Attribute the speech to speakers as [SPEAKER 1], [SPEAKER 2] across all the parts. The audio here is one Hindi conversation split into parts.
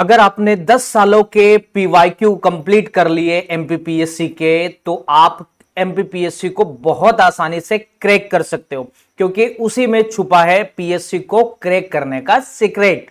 [SPEAKER 1] अगर आपने 10 सालों के पीवाईक्यू कंप्लीट कर लिए एमपीपीएससी के, तो आप एमपीपीएससी को बहुत आसानी से क्रैक कर सकते हो, क्योंकि उसी में छुपा है पीएससी को क्रैक करने का सीक्रेट।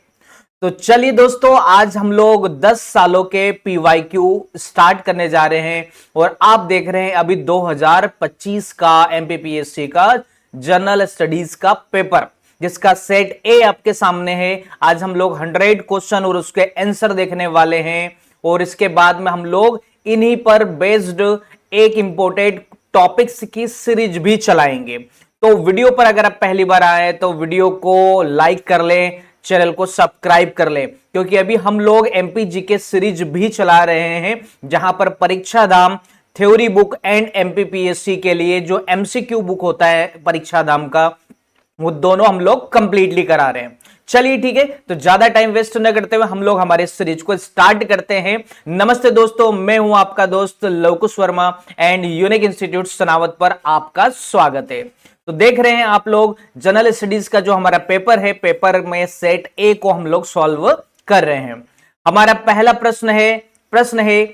[SPEAKER 1] तो चलिए दोस्तों, आज हम लोग 10 सालों के पीवाईक्यू स्टार्ट करने जा रहे हैं और आप देख रहे हैं अभी 2025 का एमपीपीएससी का जनरल स्टडीज का पेपर, जिसका सेट ए आपके सामने है। आज हम लोग 100 क्वेश्चन और उसके आंसर देखने वाले हैं और इसके बाद में हम लोग इन्हीं पर बेस्ड एक इंपोर्टेंट टॉपिक्स की सीरीज भी चलाएंगे। तो वीडियो पर अगर आप पहली बार आए तो वीडियो को लाइक कर लें, चैनल को सब्सक्राइब कर लें, क्योंकि अभी हम लोग एमपीजी के सीरीज भी चला रहे हैं, जहां पर परीक्षा धाम थ्योरी बुक एंड एमपीपीएससी के लिए जो एमसीक्यू बुक होता है परीक्षा धाम का, वो दोनों हम लोग कंप्लीटली करा रहे हैं। चलिए ठीक है, तो ज्यादा टाइम वेस्ट न करते हुए हम लोग हमारे सीरीज को स्टार्ट करते हैं। नमस्ते दोस्तों, मैं हूं आपका दोस्त Lavkush Verma and unique institute Sanawat पर आपका स्वागत है। तो देख रहे हैं आप लोग जनरल स्टडीज का जो हमारा पेपर है, पेपर में सेट ए को हम लोग सॉल्व कर रहे हैं। हमारा पहला प्रश्न है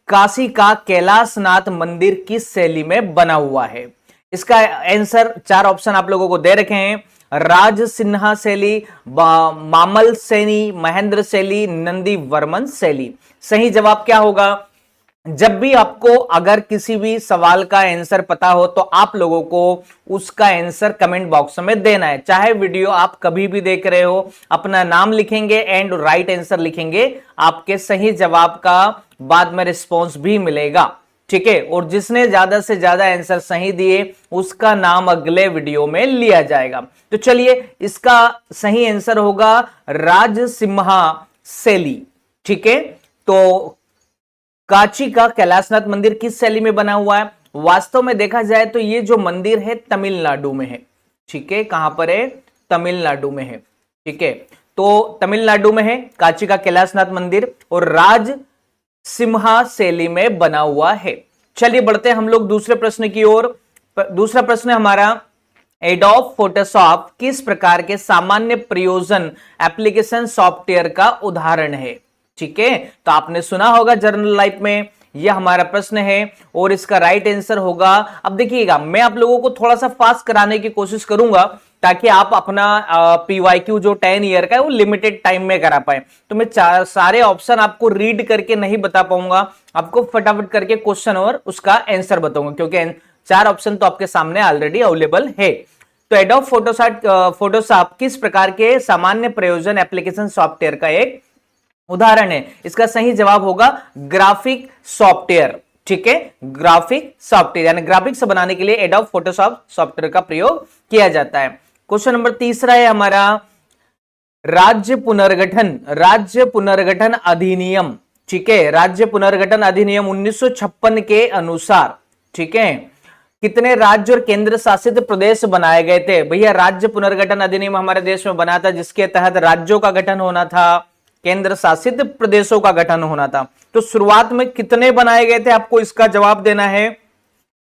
[SPEAKER 1] काशी का कैलाशनाथ मंदिर किस शैली में बना हुआ है? इसका आंसर 4 ऑप्शन आप लोगों को दे रखे हैं। राज सिन्हा शैली, मामल सैनी, महेंद्र शैली, नंदी वर्मन शैली। सही जवाब क्या होगा? जब भी आपको अगर किसी भी सवाल का आंसर पता हो तो आप लोगों को उसका आंसर कमेंट बॉक्स में देना है। चाहे वीडियो आप कभी भी देख रहे हो, अपना नाम लिखेंगे एंड राइट आंसर लिखेंगे, आपके सही जवाब का बाद में रिस्पॉन्स भी मिलेगा, ठीक है। और जिसने ज्यादा से ज्यादा आंसर सही दिए उसका नाम अगले वीडियो में लिया जाएगा। तो चलिए, इसका सही आंसर होगा राजसिम्हा शैली, ठीक है। तो काशी का कैलाशनाथ मंदिर किस शैली में बना हुआ है? वास्तव में देखा जाए तो ये जो मंदिर है तमिलनाडु में है, ठीक है। कहां पर है? तमिलनाडु में है, ठीक है। तो तमिलनाडु में है काशी का कैलाशनाथ मंदिर और राज सिम्हा शैली में बना हुआ है। चलिए बढ़ते हैं हम लोग दूसरे प्रश्न की ओर। दूसरा प्रश्न हमारा, एडोब फोटोशॉप किस प्रकार के सामान्य प्रयोजन एप्लीकेशन सॉफ्टवेयर का उदाहरण है? ठीक है, तो आपने सुना होगा जनरल लाइफ में, यह हमारा प्रश्न है और इसका राइट आंसर होगा। अब देखिएगा, मैं आप लोगों को थोड़ा सा फास्ट कराने की कोशिश करूंगा ताकि आप अपना पीवाईक्यू जो 10 ईयर का है वो लिमिटेड टाइम में करा पाए। तो मैं सारे ऑप्शन आपको रीड करके नहीं बता पाऊंगा, आपको फटाफट करके क्वेश्चन और उसका आंसर बताऊंगा, क्योंकि 4 ऑप्शन तो आपके सामने ऑलरेडी अवेलेबल है। तो एडोब फोटोशॉप किस प्रकार के सामान्य प्रयोजन एप्लीकेशन सॉफ्टवेयर का एक उदाहरण है? इसका सही जवाब होगा ग्राफिक सॉफ्टवेयर, ठीक है। ग्राफिक सॉफ्टवेयर यानी ग्राफिक्स बनाने के लिए एडोब फोटोशॉप सॉफ्टवेयर का प्रयोग किया जाता है। क्वेश्चन नंबर तीसरा है हमारा, राज्य पुनर्गठन अधिनियम, ठीक है। राज्य पुनर्गठन अधिनियम 1956 के अनुसार, ठीक है, कितने राज्य और केंद्र शासित प्रदेश बनाए गए थे? भैया, राज्य पुनर्गठन अधिनियम हमारे देश में बना था, जिसके तहत राज्यों का गठन होना था, केंद्र शासित प्रदेशों का गठन होना था। तो शुरुआत में कितने बनाए गए थे, आपको इसका जवाब देना है।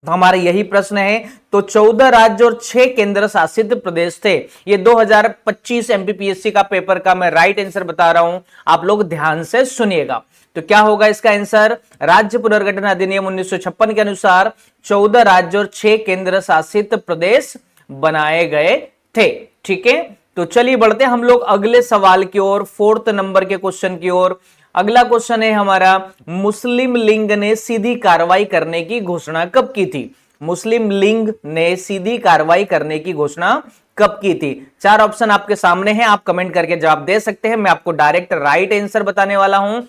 [SPEAKER 1] तो हमारा यही प्रश्न है। तो 14 राज्य और 6 केंद्र शासित प्रदेश थे। ये 2025 एमपीपीएससी का पेपर का मैं राइट आंसर बता रहा हूं, आप लोग ध्यान से सुनिएगा। तो क्या होगा इसका आंसर? राज्य पुनर्गठन अधिनियम 1956 के अनुसार 14 राज्य और 6 केंद्र शासित प्रदेश बनाए गए थे, ठीक है। तो चलिए बढ़ते हैं हम लोग अगले सवाल की ओर, 4th नंबर के क्वेश्चन की ओर। अगला क्वेश्चन है हमारा, मुस्लिम लीग ने सीधी कार्रवाई करने की घोषणा कब की थी? मुस्लिम लीग ने सीधी कार्रवाई करने की घोषणा कब की थी? 4 ऑप्शन आपके सामने हैं, आप कमेंट करके जवाब दे सकते हैं। मैं आपको डायरेक्ट राइट आंसर बताने वाला हूं।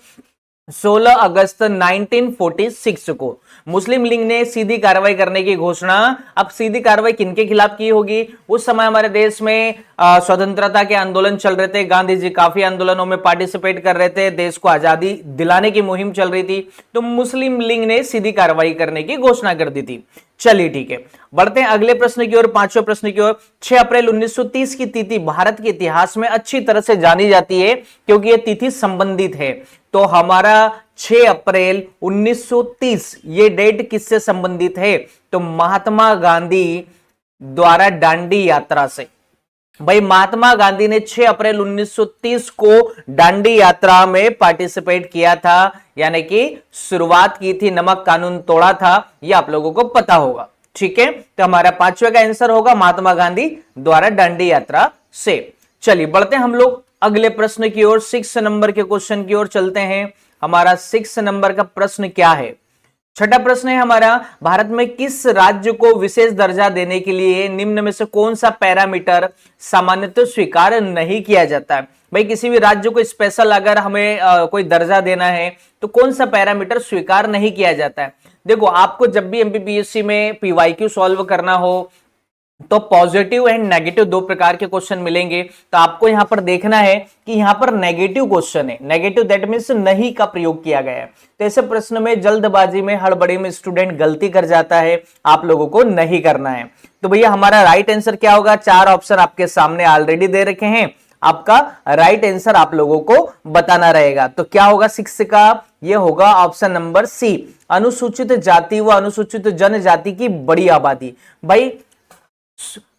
[SPEAKER 1] 16 अगस्त 1946 को मुस्लिम लीग ने सीधी कार्रवाई करने की घोषणा। अब सीधी कार्रवाई किनके खिलाफ की होगी? उस समय हमारे देश में स्वतंत्रता के आंदोलन चल रहे थे, गांधी जी काफी आंदोलनों में पार्टिसिपेट कर रहे थे, देश को आजादी दिलाने की मुहिम चल रही थी, तो मुस्लिम लीग ने सीधी कार्रवाई करने की घोषणा कर दी थी। चलिए ठीक है, बढ़ते हैं अगले प्रश्न की ओर, 5वें प्रश्न की ओर। 6 अप्रैल 1930 की तिथि भारत के इतिहास में अच्छी तरह से जानी जाती है, क्योंकि यह तिथि संबंधित है। तो हमारा 6 अप्रैल 1930 ये डेट किससे संबंधित है? तो महात्मा गांधी द्वारा दांडी यात्रा से, भाई महात्मा गांधी ने 6 अप्रैल 1930 को दांडी यात्रा में पार्टिसिपेट किया था, यानी कि शुरुआत की थी, नमक कानून तोड़ा था, ये आप लोगों को पता होगा। ठीक है, तो हमारा पांचवे का आंसर होगा महात्मा गांधी द्वारा दांडी यात्रा से। चलिए बढ़ते हम लोग अगले प्रश्न की ओर, 6 नंबर के क्वेश्चन की ओर चलते हैं। हमारा 6 नंबर का प्रश्न क्या है? छठा प्रश्न है हमारा, भारत में किस राज्य को विशेष दर्जा देने के लिए निम्न में से कौन सा पैरामीटर सामान्यतः स्वीकार नहीं किया जाता है? भाई किसी भी राज्य को स्पेशल अगर हमें कोई दर्जा देना है तो कौन सा पैरामीटर स्वीकार नहीं किया जाता है? देखो, आपको जब भी एमपीपीएससी में पीवाईक्यू सॉल्व करना हो तो पॉजिटिव एंड नेगेटिव दो प्रकार के क्वेश्चन मिलेंगे। तो आपको यहां पर देखना है कि यहां पर नेगेटिव क्वेश्चन है, नेगेटिव दैट मींस नहीं का प्रयोग किया गया है। तो ऐसे प्रश्न में जल्दबाजी में, हड़बड़ी में स्टूडेंट गलती कर जाता है, आप लोगों को नहीं करना है। तो भैया हमारा राइट आंसर क्या होगा? 4 ऑप्शन आपके सामने ऑलरेडी दे रखे हैं, आपका राइट आंसर आप लोगों को बताना रहेगा। तो क्या होगा 6 का? ये होगा ऑप्शन नंबर सी, अनुसूचित जाति व अनुसूचित जनजाति की बड़ी आबादी। भाई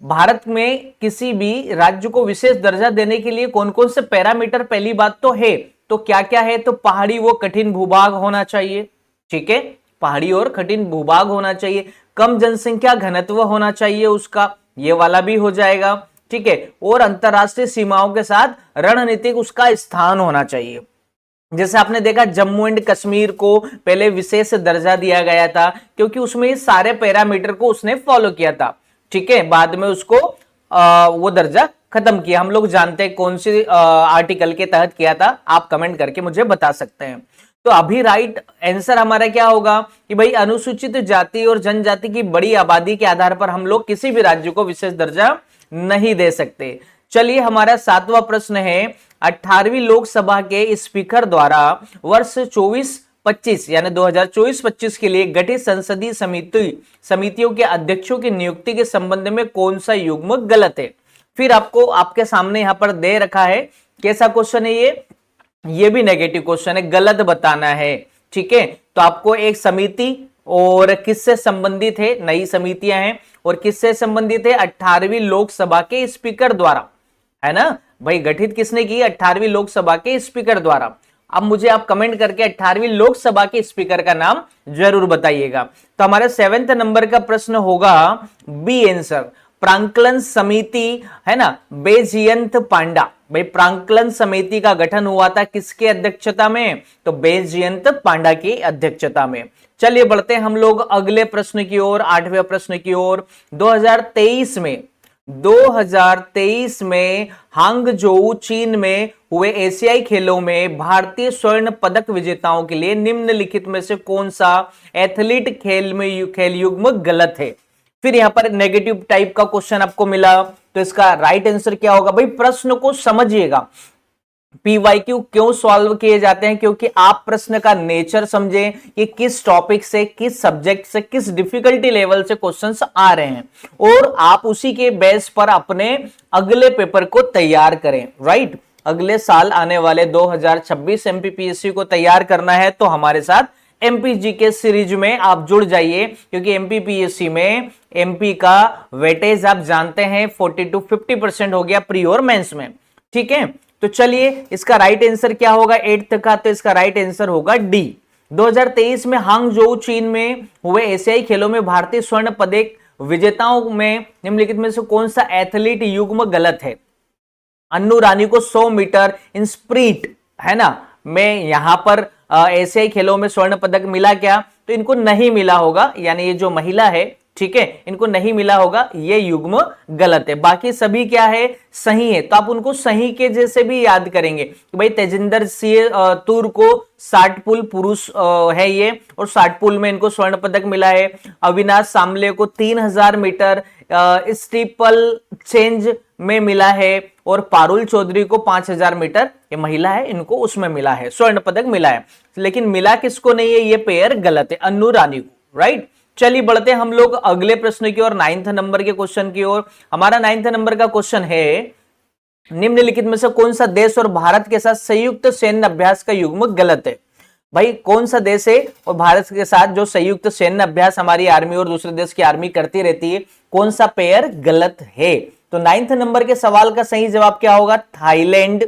[SPEAKER 1] भारत में किसी भी राज्य को विशेष दर्जा देने के लिए कौन कौन से पैरामीटर पहली बात तो है, तो क्या क्या है? तो पहाड़ी व कठिन भूभाग होना चाहिए, ठीक है, पहाड़ी और कठिन भूभाग होना चाहिए, कम जनसंख्या घनत्व होना चाहिए उसका, ये वाला भी हो जाएगा, ठीक है, और अंतरराष्ट्रीय सीमाओं के साथ रणनीतिक उसका स्थान होना चाहिए। जैसे आपने देखा जम्मू एंड कश्मीर को पहले विशेष दर्जा दिया गया था क्योंकि उसमें सारे पैरामीटर को उसने फॉलो किया था, ठीक है, बाद में उसको वो दर्जा खत्म किया। हम लोग जानते हैं कौन सी आर्टिकल के तहत किया था, आप कमेंट करके मुझे बता सकते हैं। तो अभी राइट आंसर हमारा क्या होगा कि भाई अनुसूचित जाति और जनजाति की बड़ी आबादी के आधार पर हम लोग किसी भी राज्य को विशेष दर्जा नहीं दे सकते। चलिए हमारा 7वां प्रश्न है, 18वीं लोकसभा के स्पीकर द्वारा वर्ष 24-25 यानी 2024-25 के लिए गठित संसदीय समितियों के अध्यक्षों की नियुक्ति के संबंध में कौन सा युग्म गलत है? फिर आपको आपके सामने यहां पर दे रखा है, कैसा क्वेश्चन है ये भी नेगेटिव क्वेश्चन है, गलत बताना है, ठीक है। तो आपको एक समिति और किससे संबंधित है, नई समितियां हैं, और किससे संबंधित है? 18वीं लोकसभा के स्पीकर द्वारा, है ना भाई, गठित किसने की? 18वीं लोकसभा के स्पीकर द्वारा। अब मुझे आप कमेंट करके 18वीं लोकसभा के स्पीकर का नाम जरूर बताइएगा। तो हमारे 7वें नंबर का प्रश्न होगा बी आंसर, प्रांकलन समिति, है ना, बैजयंत पांडा। भाई प्रांकलन समिति का गठन हुआ था किसके अध्यक्षता में? तो बैजयंत पांडा की अध्यक्षता में। चलिए बढ़ते हैं हम लोग अगले प्रश्न की ओर, 8वें प्रश्न की ओर। 2023 में हांगझोउ चीन में हुए एशियाई खेलों में भारतीय स्वर्ण पदक विजेताओं के लिए निम्नलिखित में से कौन सा एथलीट खेल युग्म गलत है? फिर यहां पर नेगेटिव टाइप का क्वेश्चन आपको मिला, तो इसका राइट आंसर क्या होगा? भाई प्रश्न को समझिएगा, पीवाईक्यू क्यों सॉल्व किए जाते हैं? क्योंकि आप प्रश्न का नेचर समझें कि किस टॉपिक से, किस सब्जेक्ट से, किस डिफिकल्टी लेवल से क्वेश्चंस आ रहे हैं, और आप उसी के बेस पर अपने अगले पेपर को तैयार करें, राइट। अगले साल आने वाले 2026 एमपीपीएससी को तैयार करना है तो हमारे साथ एमपीजी के सीरीज में आप जुड़ जाइए, क्योंकि एमपीपीएससी में एमपी का वेटेज आप जानते हैं 40 to 50% हो गया प्री और मेंस में, ठीक है। तो चलिए इसका राइट आंसर क्या होगा 8th का? तो इसका राइट आंसर होगा डी। 2023 में हांगझोउ चीन में हुए एशियाई खेलों में भारतीय स्वर्ण पदक विजेताओं में निम्नलिखित में से कौन सा एथलीट युग्म गलत है? अन्नू रानी को 100 मीटर इन स्प्रिंट, है ना, में यहां पर एशियाई खेलों में स्वर्ण पदक मिला क्या? तो इनको नहीं मिला होगा, यानी ये जो महिला है, ठीक है, इनको नहीं मिला होगा, ये युग्म गलत है। बाकी सभी क्या है? सही है। तो आप उनको सही के जैसे भी याद करेंगे कि भाई तेजिंदर सिंह तूर को 60 पुल पुरुष है ये, और 60 पुल में इनको स्वर्ण पदक मिला है। अविनाश सांबले को 3000 मीटर स्टीपल चेंज में मिला है, और पारुल चौधरी को 5000 मीटर, ये महिला है, इनको उसमें मिला है, स्वर्ण पदक मिला है। लेकिन मिला किसको नहीं है? ये पेयर गलत है, अन्नू रानी को, राइट। चलिए बढ़ते हैं हम लोग अगले प्रश्न की ओर, 9th नंबर के क्वेश्चन की ओर। हमारा 9th नंबर का क्वेश्चन है, निम्नलिखित में से कौन सा देश और भारत के साथ संयुक्त सैन्य अभ्यास का युग्म गलत है? भाई कौन सा देश है और भारत के साथ जो संयुक्त सैन्य अभ्यास हमारी आर्मी और दूसरे देश की आर्मी करती रहती है, कौन सा पेयर गलत है? तो 9th नंबर के सवाल का सही जवाब क्या होगा? थाईलैंड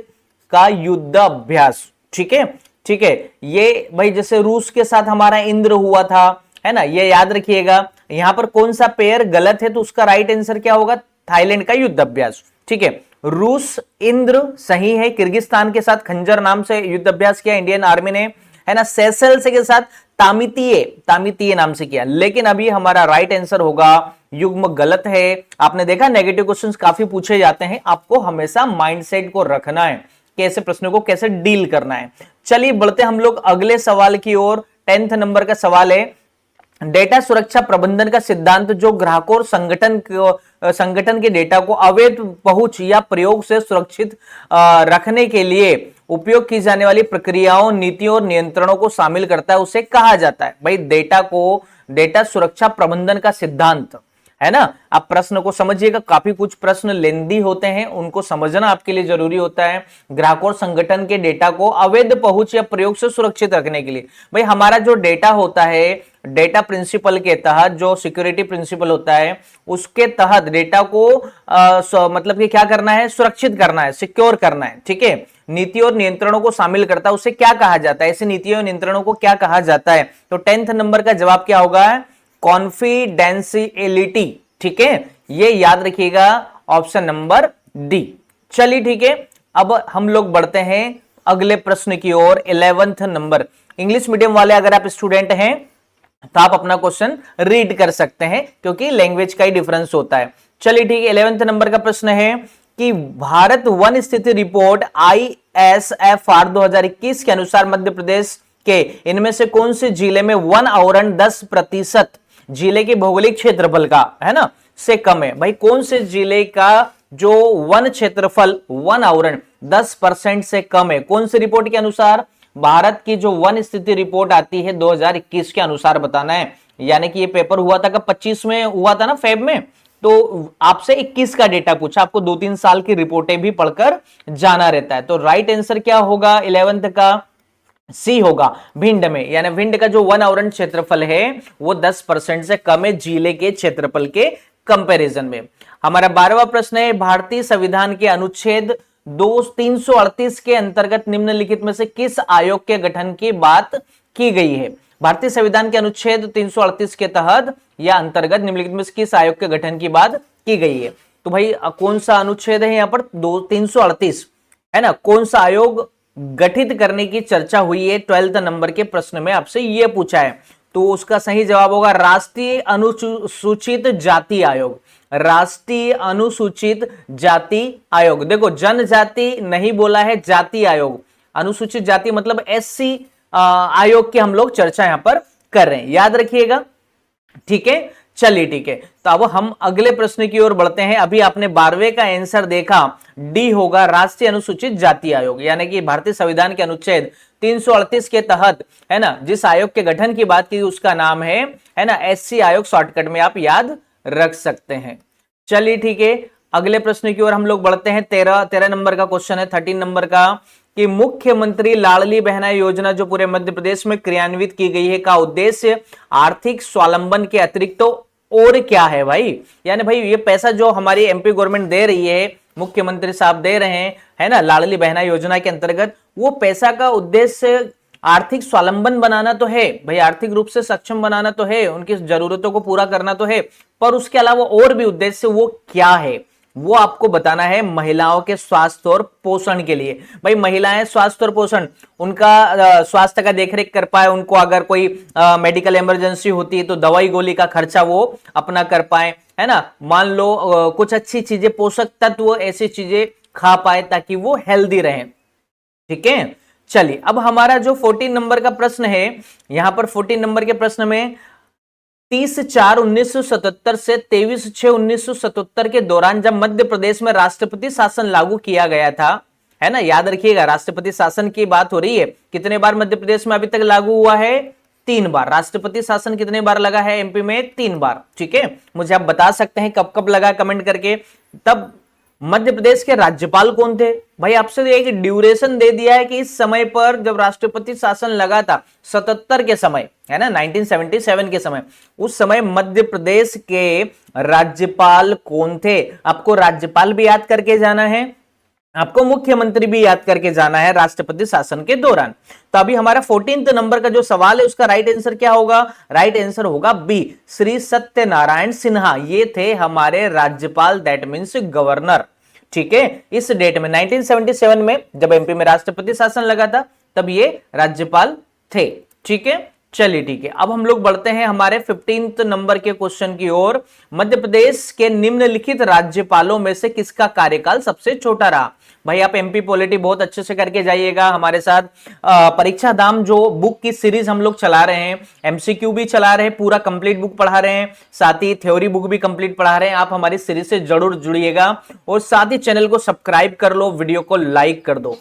[SPEAKER 1] का युद्ध अभ्यास। ठीक है, ठीक है। ये भाई जैसे रूस के साथ हमारा इंद्र हुआ था, है ना, ये याद रखिएगा। यहां पर कौन सा पेयर गलत है तो उसका राइट आंसर क्या होगा? थाईलैंड का युद्ध अभ्यास। ठीक है, रूस इंद्र सही है। किर्गिस्तान के साथ खंजर नाम से युद्ध अभ्यास किया इंडियन आर्मी ने, है ना। सेशेल्स के साथ तामितीय नाम से किया। लेकिन अभी हमारा राइट आंसर होगा युग्म गलत है। आपने देखा नेगेटिव क्वेश्चंस काफी पूछे जाते हैं, आपको हमेशा माइंडसेट को रखना है कि ऐसे प्रश्नों को कैसे डील करना है। चलिए बढ़ते हम लोग अगले सवाल की ओर। 10th नंबर का सवाल है, डेटा सुरक्षा प्रबंधन का सिद्धांत जो ग्राहकों और संगठन के डेटा को अवैध पहुंच या प्रयोग से सुरक्षित रखने के लिए उपयोग की जाने वाली प्रक्रियाओं, नीतियों और नियंत्रणों को शामिल करता है, उसे कहा जाता है। भाई डेटा सुरक्षा प्रबंधन का सिद्धांत, है ना। आप प्रश्न को समझिएगा, काफी कुछ प्रश्न लेंदी होते हैं, उनको समझना आपके लिए जरूरी होता है। ग्राहकों और संगठन के डेटा को अवैध पहुंच या प्रयोग से सुरक्षित रखने के लिए, भाई हमारा जो डेटा होता है, डेटा प्रिंसिपल के तहत, जो सिक्योरिटी प्रिंसिपल होता है उसके तहत डेटा को मतलब कि क्या करना है? सुरक्षित करना है, सिक्योर करना है। ठीक है, नीति और नियंत्रणों को शामिल करता है, उसे क्या कहा जाता है? ऐसी नीतियों और नियंत्रणों को क्या कहा जाता है? तो 10th नंबर का जवाब क्या होगा? कॉन्फिडेंशियलिटी। ठीक है, ये याद रखिएगा, ऑप्शन नंबर डी। चलिए ठीक है, अब हम लोग बढ़ते हैं अगले प्रश्न की ओर। 11th नंबर, इंग्लिश मीडियम वाले अगर आप स्टूडेंट हैं तो आप अपना क्वेश्चन रीड कर सकते हैं, क्योंकि लैंग्वेज का ही डिफरेंस होता है। चलिए ठीक है, 11th नंबर का प्रश्न है कि भारत वन स्थिति रिपोर्ट ISFR 2021 के अनुसार मध्य प्रदेश के इनमें से कौन से जिले में वन आवरण 10% जिले के भौगोलिक क्षेत्रफल का, है ना, से कम है? भाई कौन से जिले का जो वन क्षेत्रफल, वन आवरण 10% से कम है? कौन सी रिपोर्ट के अनुसार? भारत की जो वन स्थिति रिपोर्ट आती है 2021 के अनुसार बताना है। यानी कि ये पेपर हुआ था कब? 25 में हुआ था ना, फेब में। तो आपसे 21 का डेटा पूछा, आपको 2-3 साल की रिपोर्टें भी पढ़कर जाना रहता है। तो राइट आंसर क्या होगा 11th का? सी होगा, भिंड में। यानी भिंड का जो वन आवरण क्षेत्रफल है वो 10% से कम है जिले के क्षेत्रफल के कंपैरिजन में। हमारा 12वां प्रश्न है, भारतीय संविधान के अनुच्छेद 338 के अंतर्गत निम्नलिखित में से किस आयोग के गठन की बात की गई है? भारतीय संविधान के अनुच्छेद 338 के तहत या अंतर्गत निम्नलिखित में से किस आयोग के गठन की बात की गई है? तो भाई कौन सा अनुच्छेद है यहाँ पर? 338, है ना। कौन सा आयोग गठित करने की चर्चा हुई है? 12th नंबर के प्रश्न में आपसे यह पूछा है, तो उसका सही जवाब होगा राष्ट्रीय अनुसूचित जाति आयोग। राष्ट्रीय अनुसूचित जाति आयोग। देखो जनजाति नहीं बोला है, जाति आयोग। अनुसूचित जाति मतलब SC आयोग की हम लोग चर्चा यहां पर कर रहे हैं, याद रखिएगा। ठीक है, चलिए ठीक है, तो अब हम अगले प्रश्न की ओर बढ़ते हैं। अभी आपने 12वें का आंसर देखा, डी होगा राष्ट्रीय अनुसूचित जाति आयोग। यानी कि भारतीय संविधान के अनुच्छेद 338 के तहत, है ना, जिस आयोग के गठन की बात की उसका नाम है ना, SC आयोग, शॉर्टकट में आप याद रख सकते हैं। चलिए ठीक है, अगले प्रश्न की ओर हम लोग बढ़ते हैं। 13 नंबर का क्वेश्चन है, 13 नंबर का, कि मुख्यमंत्री लाडली बहना योजना जो पूरे मध्य प्रदेश में क्रियान्वित की गई है का उद्देश्य आर्थिक स्वावलंबन के अतिरिक्त तो और क्या है? भाई यानी भाई ये पैसा जो हमारी MP गवर्नमेंट दे रही है, मुख्यमंत्री साहब दे रहे हैं, है ना, लाडली बहना योजना के अंतर्गत, वो पैसा का उद्देश्य आर्थिक स्वावलंबन बनाना तो है भाई, आर्थिक रूप से सक्षम बनाना तो है, उनकी जरूरतों को पूरा करना तो है, पर उसके अलावा और भी उद्देश्य वो क्या है वो आपको बताना है। महिलाओं के स्वास्थ्य और पोषण के लिए, भाई महिलाएं स्वास्थ्य और पोषण, उनका स्वास्थ्य का देखरेख कर पाए, उनको अगर कोई मेडिकल इमरजेंसी होती है तो दवाई गोली का खर्चा वो अपना कर पाए, है ना। मान लो कुछ अच्छी चीजें, पोषक तत्व, ऐसी चीजें खा पाए ताकि वो हेल्दी रहें। ठीक है, चलिए अब हमारा जो 14 नंबर का प्रश्न है, यहां पर 14 नंबर के प्रश्न में 30/4/1977 से 23/6/1977 के दौरान जब मध्य प्रदेश में राष्ट्रपति शासन लागू किया गया था, है ना, याद रखिएगा राष्ट्रपति शासन की बात हो रही है। कितने बार मध्य प्रदेश में अभी तक लागू हुआ है? 3 बार। राष्ट्रपति शासन कितने बार लगा है MP में? 3 बार। ठीक है, मुझे आप बता सकते हैं कब कब लगा, कमेंट करके। तब मध्य प्रदेश के राज्यपाल कौन थे? भाई आपसे एक ड्यूरेशन दे दिया है कि इस समय पर जब राष्ट्रपति शासन लगा था 77 के समय, है ना, 1977 के समय, उस समय मध्य प्रदेश के राज्यपाल कौन थे? आपको राज्यपाल भी याद करके जाना है, आपको मुख्यमंत्री भी याद करके जाना है राष्ट्रपति शासन के दौरान। तो अभी हमारा 14th नंबर का जो सवाल है उसका राइट आंसर क्या होगा? राइट आंसर होगा बी, श्री सत्यनारायण सिन्हा। ये थे हमारे राज्यपाल, दैट मीन्स गवर्नर। ठीक है, इस डेट में 1977 में जब एमपी में राष्ट्रपति शासन लगा था तब ये राज्यपाल थे। ठीक है, चलिए ठीक है, अब हम लोग बढ़ते हैं हमारे 15th नंबर के क्वेश्चन की ओर। मध्य प्रदेश के निम्नलिखित राज्यपालों में से किसका कार्यकाल सबसे छोटा रहा? भाई आप एमपी पॉलिटी बहुत अच्छे से करके जाइएगा हमारे साथ। परीक्षा धाम जो बुक की सीरीज हम लोग चला रहे हैं, एमसीक्यू भी चला रहे हैं, पूरा कंप्लीट बुक पढ़ा रहे हैं, साथ ही थ्योरी बुक भी कंप्लीट पढ़ा रहे हैं। आप हमारी सीरीज से जरूर जुड़िएगा और साथ ही चैनल को सब्सक्राइब कर लो, वीडियो को लाइक कर दो।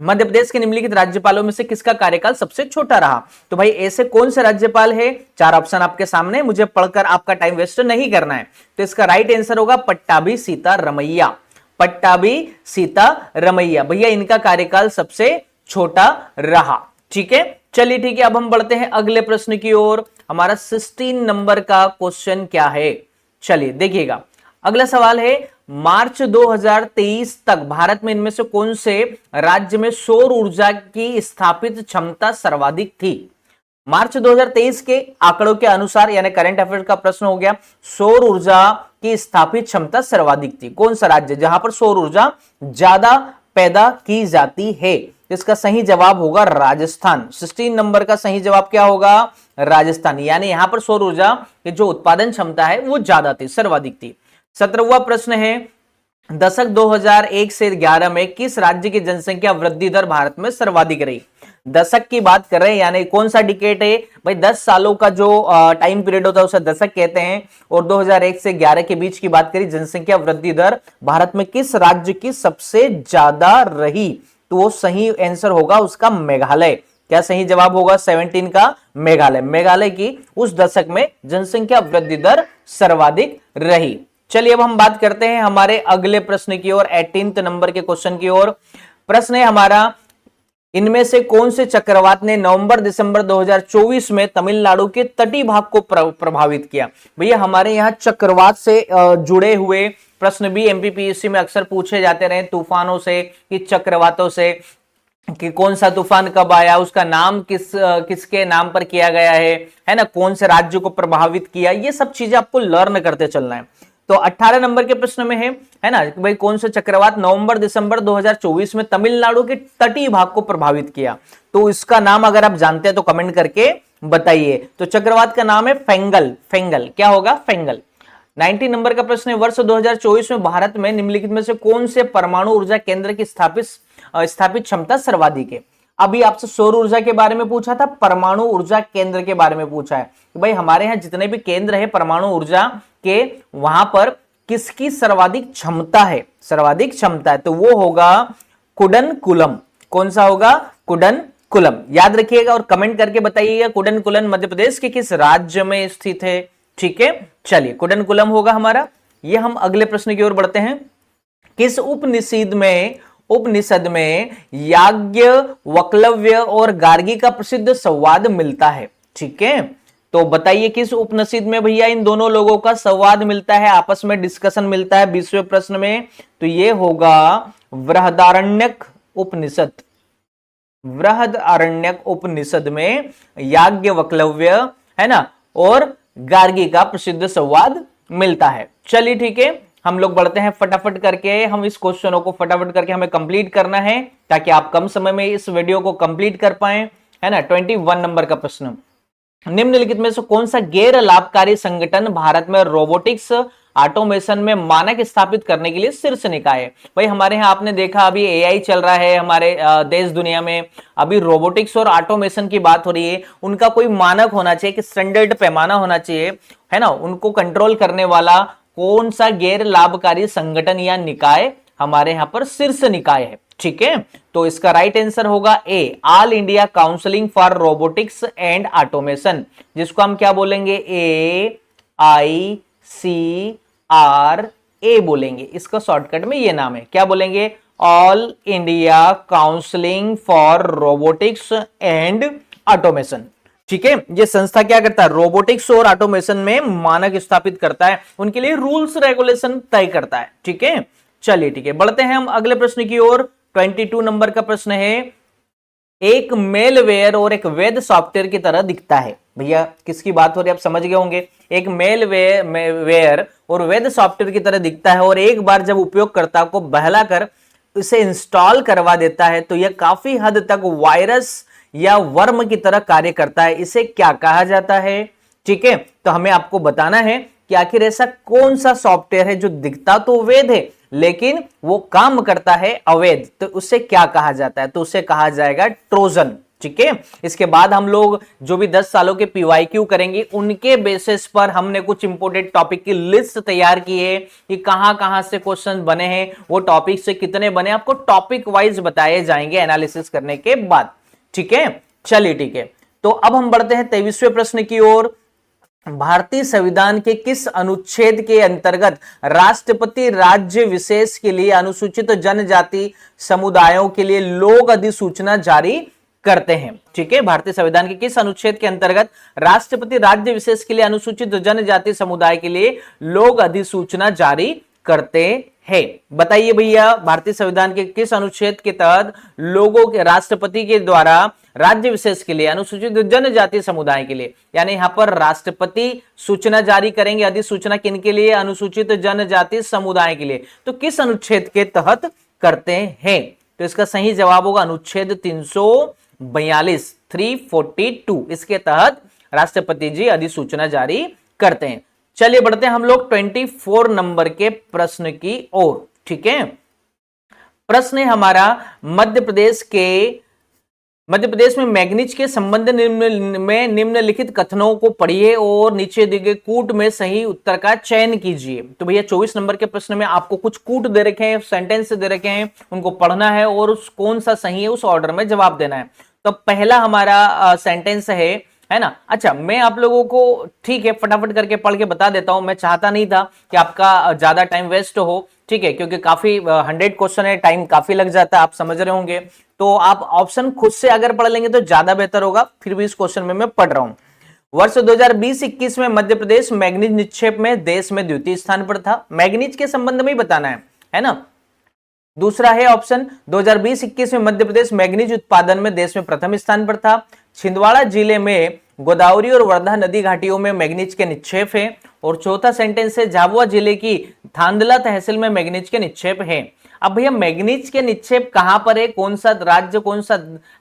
[SPEAKER 1] मध्य प्रदेश के निम्नलिखित राज्यपालों में से किसका कार्यकाल सबसे छोटा रहा? तो भाई ऐसे कौन से राज्यपाल है? 4 ऑप्शन आपके सामने, मुझे पढ़कर आपका टाइम वेस्ट नहीं करना है। तो इसका राइट आंसर होगा पट्टाभी सीतारमैया। पट्टाभी सीतारमैया, भैया इनका कार्यकाल सबसे छोटा रहा। ठीक है, चलिए ठीक है, अब हम बढ़ते हैं अगले प्रश्न की ओर। हमारा 16 नंबर का क्वेश्चन क्या है? चलिए देखिएगा, अगला सवाल है, मार्च 2023 तक भारत में इनमें से कौन से राज्य में सौर ऊर्जा की स्थापित क्षमता सर्वाधिक थी? मार्च 2023 के आंकड़ों के अनुसार, यानी करंट अफेयर्स का प्रश्न हो गया, सौर ऊर्जा की स्थापित क्षमता सर्वाधिक थी। कौन सा राज्य जहां पर सौर ऊर्जा ज्यादा पैदा की जाती है? इसका सही जवाब होगा राजस्थान। 16 नंबर का सही जवाब क्या होगा? राजस्थान, यानी यहां पर सौर ऊर्जा की जो उत्पादन क्षमता है वो ज्यादा थी, सर्वाधिक थी। 17वां प्रश्न है, दशक 2001 से 11 में किस राज्य की जनसंख्या वृद्धि दर भारत में सर्वाधिक रही? दशक की बात कर रहे हैं, यानी कौन सा डिकेड है भाई? 10 सालों का जो टाइम पीरियड होता है उसे दशक कहते हैं। और 2001 से 11 के बीच की बात करी, जनसंख्या वृद्धि दर भारत में किस राज्य की सबसे ज्यादा रही? तो वो सही आंसर होगा उसका मेघालय। क्या सही जवाब होगा? 17 का मेघालय। मेघालय की उस दशक में जनसंख्या वृद्धि दर सर्वाधिक रही। चलिए अब हम बात करते हैं हमारे अगले प्रश्न की ओर, 18th नंबर के क्वेश्चन की ओर। प्रश्न है हमारा, इनमें से कौन से चक्रवात ने नवंबर दिसंबर 2024 में तमिलनाडु के तटीय भाग को प्रभावित किया? भैया हमारे यहाँ चक्रवात से जुड़े हुए प्रश्न भी एमपीपीएससी में अक्सर पूछे जाते रहे, तूफानों से कि चक्रवातों से, कि कौन सा तूफान कब आया, उसका नाम किसके नाम पर किया गया है ना, कौन से राज्य को प्रभावित किया, ये सब चीजें आपको लर्न करते चलना है। तो 18 नंबर के प्रश्न में है ना, भाई कौन सा चक्रवात नवंबर दिसंबर 2024 में तमिलनाडु के तटीय भाग को प्रभावित किया? तो इसका नाम अगर आप जानते हैं तो कमेंट करके बताइए। तो चक्रवात का नाम है फेंगल। फेंगल क्या होगा? फेंगल। 19 नंबर का प्रश्न है, वर्ष 2024 में भारत में निम्नलिखित में से कौन से परमाणु ऊर्जा केंद्र की स्थापित क्षमता सर्वाधिक है? अभी आपसे सौर ऊर्जा के बारे में पूछा था, परमाणु ऊर्जा केंद्र के बारे में पूछा है कि भाई हमारे यहाँ जितने भी केंद्र है परमाणु ऊर्जा के, वहां पर किसकी सर्वाधिक क्षमता है? सर्वाधिक क्षमता है तो वो होगा कुडनकुलम। कौन सा होगा? कुडनकुलम। याद रखिएगा और कमेंट करके बताइएगा कुडनकुलम मध्य प्रदेश के किस राज्य में स्थित है। ठीक है, चलिए कुडनकुलम होगा हमारा। ये हम अगले प्रश्न की ओर बढ़ते हैं। किस उपनिषद में याज्ञवल्क्य और गार्गी का प्रसिद्ध संवाद मिलता है? ठीक है, तो बताइए किस उपनिषद में भैया इन दोनों लोगों का संवाद मिलता है, आपस में डिस्कशन मिलता है 20वें प्रश्न में? तो ये होगा बृहदारण्यक उपनिषद। बृहदारण्यक उपनिषद में याज्ञवल्क्य है ना और गार्गी का प्रसिद्ध संवाद मिलता है। चलिए ठीक है, हम लोग बढ़ते हैं फटाफट करके, हम इस क्वेश्चनों को फटाफट करके हमें कंप्लीट करना है ताकि आप कम समय में इस वीडियो को कंप्लीट कर पाए, है ना। 21 नंबर का प्रश्न, निम्नलिखित में से कौन सा गैर लाभकारी संगठन भारत में रोबोटिक्स ऑटोमेशन में मानक स्थापित करने के लिए शीर्ष निकाय है? भाई हमारे यहाँ आपने देखा अभी एआई चल रहा है हमारे देश दुनिया में, अभी रोबोटिक्स और ऑटोमेशन की बात हो रही है। उनका कोई मानक होना चाहिए कि स्टैंडर्ड पैमाना होना चाहिए, है ना। उनको कंट्रोल करने वाला कौन सा गैर लाभकारी संगठन या निकाय हमारे यहाँ पर शीर्ष निकाय है? ठीक है, तो इसका राइट आंसर होगा A, all India counselling for robotics and automation, जिसको हम क्या बोलेंगे? AICRA बोलेंगे। इसका शॉर्टकट में ये नाम है, क्या बोलेंगे? All India counselling for robotics and automation. ठीक है, ये संस्था क्या करता है, रोबोटिक्स और ऑटोमेशन में मानक स्थापित करता है, उनके लिए रूल्स रेगुलेशन तय करता है। ठीक है, चलिए ठीक है, बढ़ते हैं हम अगले प्रश्न की ओर। 22 नंबर का प्रश्न है, एक मेलवेयर और एक वैध सॉफ्टवेयर की तरह दिखता है। भैया किसकी बात हो रही है, आप समझ गए होंगे। एक मेलवेयर और वैध सॉफ्टवेयर की तरह दिखता है और एक बार जब उपयोगकर्ता को बहलाकर इसे इंस्टॉल करवा देता है तो यह काफी हद तक वायरस या वर्म की तरह कार्य करता है। इसे क्या कहा जाता है? ठीक है, तो हमें आपको बताना है कि आखिर ऐसा कौन सा सॉफ्टवेयर है जो दिखता तो वैध है लेकिन वो काम करता है अवैध, तो उससे क्या कहा जाता है? तो उसे कहा जाएगा ट्रोजन। ठीक है, इसके बाद हम लोग जो भी 10 सालों के पीवाईक्यू करेंगे उनके बेसिस पर हमने कुछ इंपोर्टेंट टॉपिक की लिस्ट तैयार की है कि कहां कहां से क्वेश्चन बने हैं, वो टॉपिक से कितने बने, आपको टॉपिक वाइज बताए जाएंगे एनालिसिस करने के बाद। ठीक है, चलिए ठीक है, तो अब हम बढ़ते हैं 23वें प्रश्न की ओर। भारतीय संविधान के किस अनुच्छेद के अंतर्गत राष्ट्रपति राज्य विशेष के लिए अनुसूचित जनजाति समुदायों के लिए लोक अधिसूचना जारी करते हैं? ठीक है, भारतीय संविधान के किस अनुच्छेद के अंतर्गत राष्ट्रपति राज्य विशेष के लिए अनुसूचित जनजाति समुदाय के लिए लोक अधिसूचना जारी करते हैं? बताइए भैया, भारतीय संविधान के किस अनुच्छेद के तहत लोगों के राष्ट्रपति के द्वारा राज्य विशेष के लिए अनुसूचित जनजाति समुदाय के लिए, यानी यहां पर राष्ट्रपति सूचना जारी करेंगे, अधिसूचना किनके लिए? अनुसूचित जनजाति समुदाय के लिए। तो किस अनुच्छेद के तहत करते हैं? तो इसका सही जवाब होगा अनुच्छेद 342, 342, इसके तहत राष्ट्रपति जी अधिसूचना जारी करते हैं। चलिए बढ़ते हैं हम लोग 24 नंबर के प्रश्न की ओर। ठीक है, प्रश्न है हमारा, मध्य प्रदेश में मैग्नीज के संबंध में निम्नलिखित कथनों को पढ़िए और नीचे दिए गए कूट में सही उत्तर का चयन कीजिए। तो भैया 24 नंबर के प्रश्न में आपको कुछ कूट दे रखे हैं, सेंटेंस दे रखे हैं, उनको पढ़ना है और उस कौन सा सही है उस ऑर्डर में जवाब देना है। तो पहला हमारा सेंटेंस है ना। अच्छा, मैं आप लोगों को ठीक है फटाफट करके पढ़ के बता देता हूं, मैं चाहता नहीं था कि आपका ज्यादा टाइम वेस्ट हो। ठीक है, क्योंकि काफी 100 क्वेश्चन है, टाइम काफी लग जाता है, आप समझ रहे होंगे। तो आप ऑप्शन खुद से अगर पढ़ लेंगे तो ज्यादा बेहतर होगा। फिर भी इस क्वेश्चन में मैं पढ़ रहा हूं। वर्ष 2020-21 में मध्य प्रदेश मैग्नीज निक्षेप में देश में द्वितीय स्थान पर था। मैग्नीज के संबंध में ही बताना है ना। दूसरा है ऑप्शन 2020-21 में मध्य प्रदेश मैग्नीज उत्पादन में देश में प्रथम स्थान पर था। छिंदवाड़ा जिले में गोदावरी और वर्धा नदी घाटियों में मैग्नीज के निक्षेप है। और चौथा सेंटेंस है, झाबुआ जिले की थांदला तहसील में मैग्नीज के निक्षेप है। अब भैया मैग्नीज के निक्षेप कहां पर है, कौन सा राज्य, कौन सा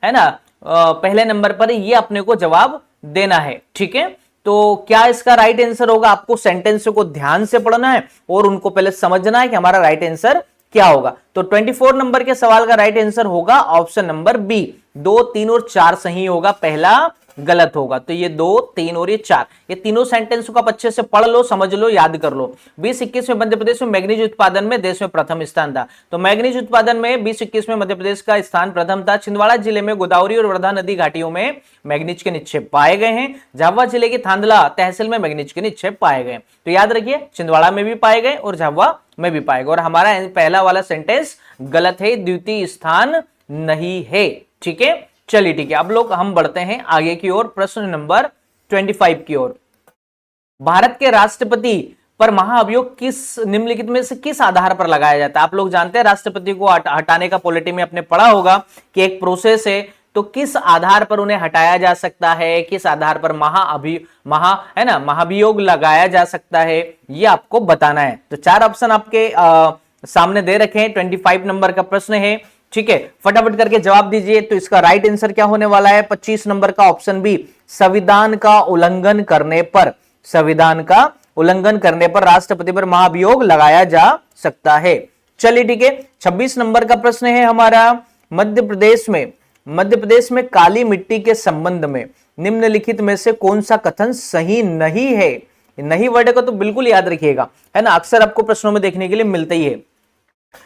[SPEAKER 1] है ना, पहले नंबर पर है, ये अपने को जवाब देना है। ठीक है, तो क्या इसका राइट आंसर होगा? आपको सेंटेंस को ध्यान से पढ़ना है और उनको पहले समझना है कि हमारा राइट आंसर क्या होगा। तो 24 नंबर के सवाल का राइट आंसर होगा ऑप्शन नंबर बी। 2, 3 और 4 सही होगा, पहला गलत होगा। तो ये 2, 3 और ये 4, ये तीनों सेंटेंस को आप अच्छे से पढ़ लो, समझ लो, याद कर लो। 20-21 में मध्य प्रदेश में मैग्नीज उत्पादन में देश में प्रथम स्थान था। तो मैग्नीज उत्पादन में 20-21 में मध्य प्रदेश का स्थान प्रथम था। छिंदवाड़ा जिले में गोदावरी और वर्धा नदी घाटियों में मैग्नीज के निक्षेप पाए गए हैं। झाबुआ जिले की थांदला तहसील में मैग्नीज के निक्षेप पाए गए। तो याद रखिए, छिंदवाड़ा में भी पाए गए और झाबुआ में भी पाए गए। और हमारा पहला वाला सेंटेंस गलत है, द्वितीय स्थान नहीं है। ठीक है, चलिए ठीक है, अब लोग हम बढ़ते हैं आगे की ओर, प्रश्न नंबर 25 की ओर। भारत के राष्ट्रपति पर महाअभियोग किस निम्नलिखित में से किस आधार पर लगाया जाता है? आप लोग जानते हैं राष्ट्रपति को हटाने का पॉलिटी में आपने पढ़ा होगा कि एक प्रोसेस है, तो किस आधार पर उन्हें हटाया जा सकता है, किस आधार पर महाभियोग लगाया जा सकता है, ये आपको बताना है। तो 4 ऑप्शन आपके सामने दे रखे हैं। 25 नंबर का प्रश्न है। ठीक है, फटाफट करके जवाब दीजिए। तो इसका राइट आंसर क्या होने वाला है? 25 नंबर का ऑप्शन बी, संविधान का उल्लंघन करने पर, संविधान का उल्लंघन करने पर राष्ट्रपति पर महाभियोग लगाया जा सकता है। चलिए ठीक है, 26 नंबर का प्रश्न है हमारा, मध्य प्रदेश में काली मिट्टी के संबंध में निम्नलिखित में से कौन सा कथन सही नहीं है? नहीं वर्ड को तो बिल्कुल याद रखिएगा, है ना, अक्सर आपको प्रश्नों में देखने के लिए मिलता ही है।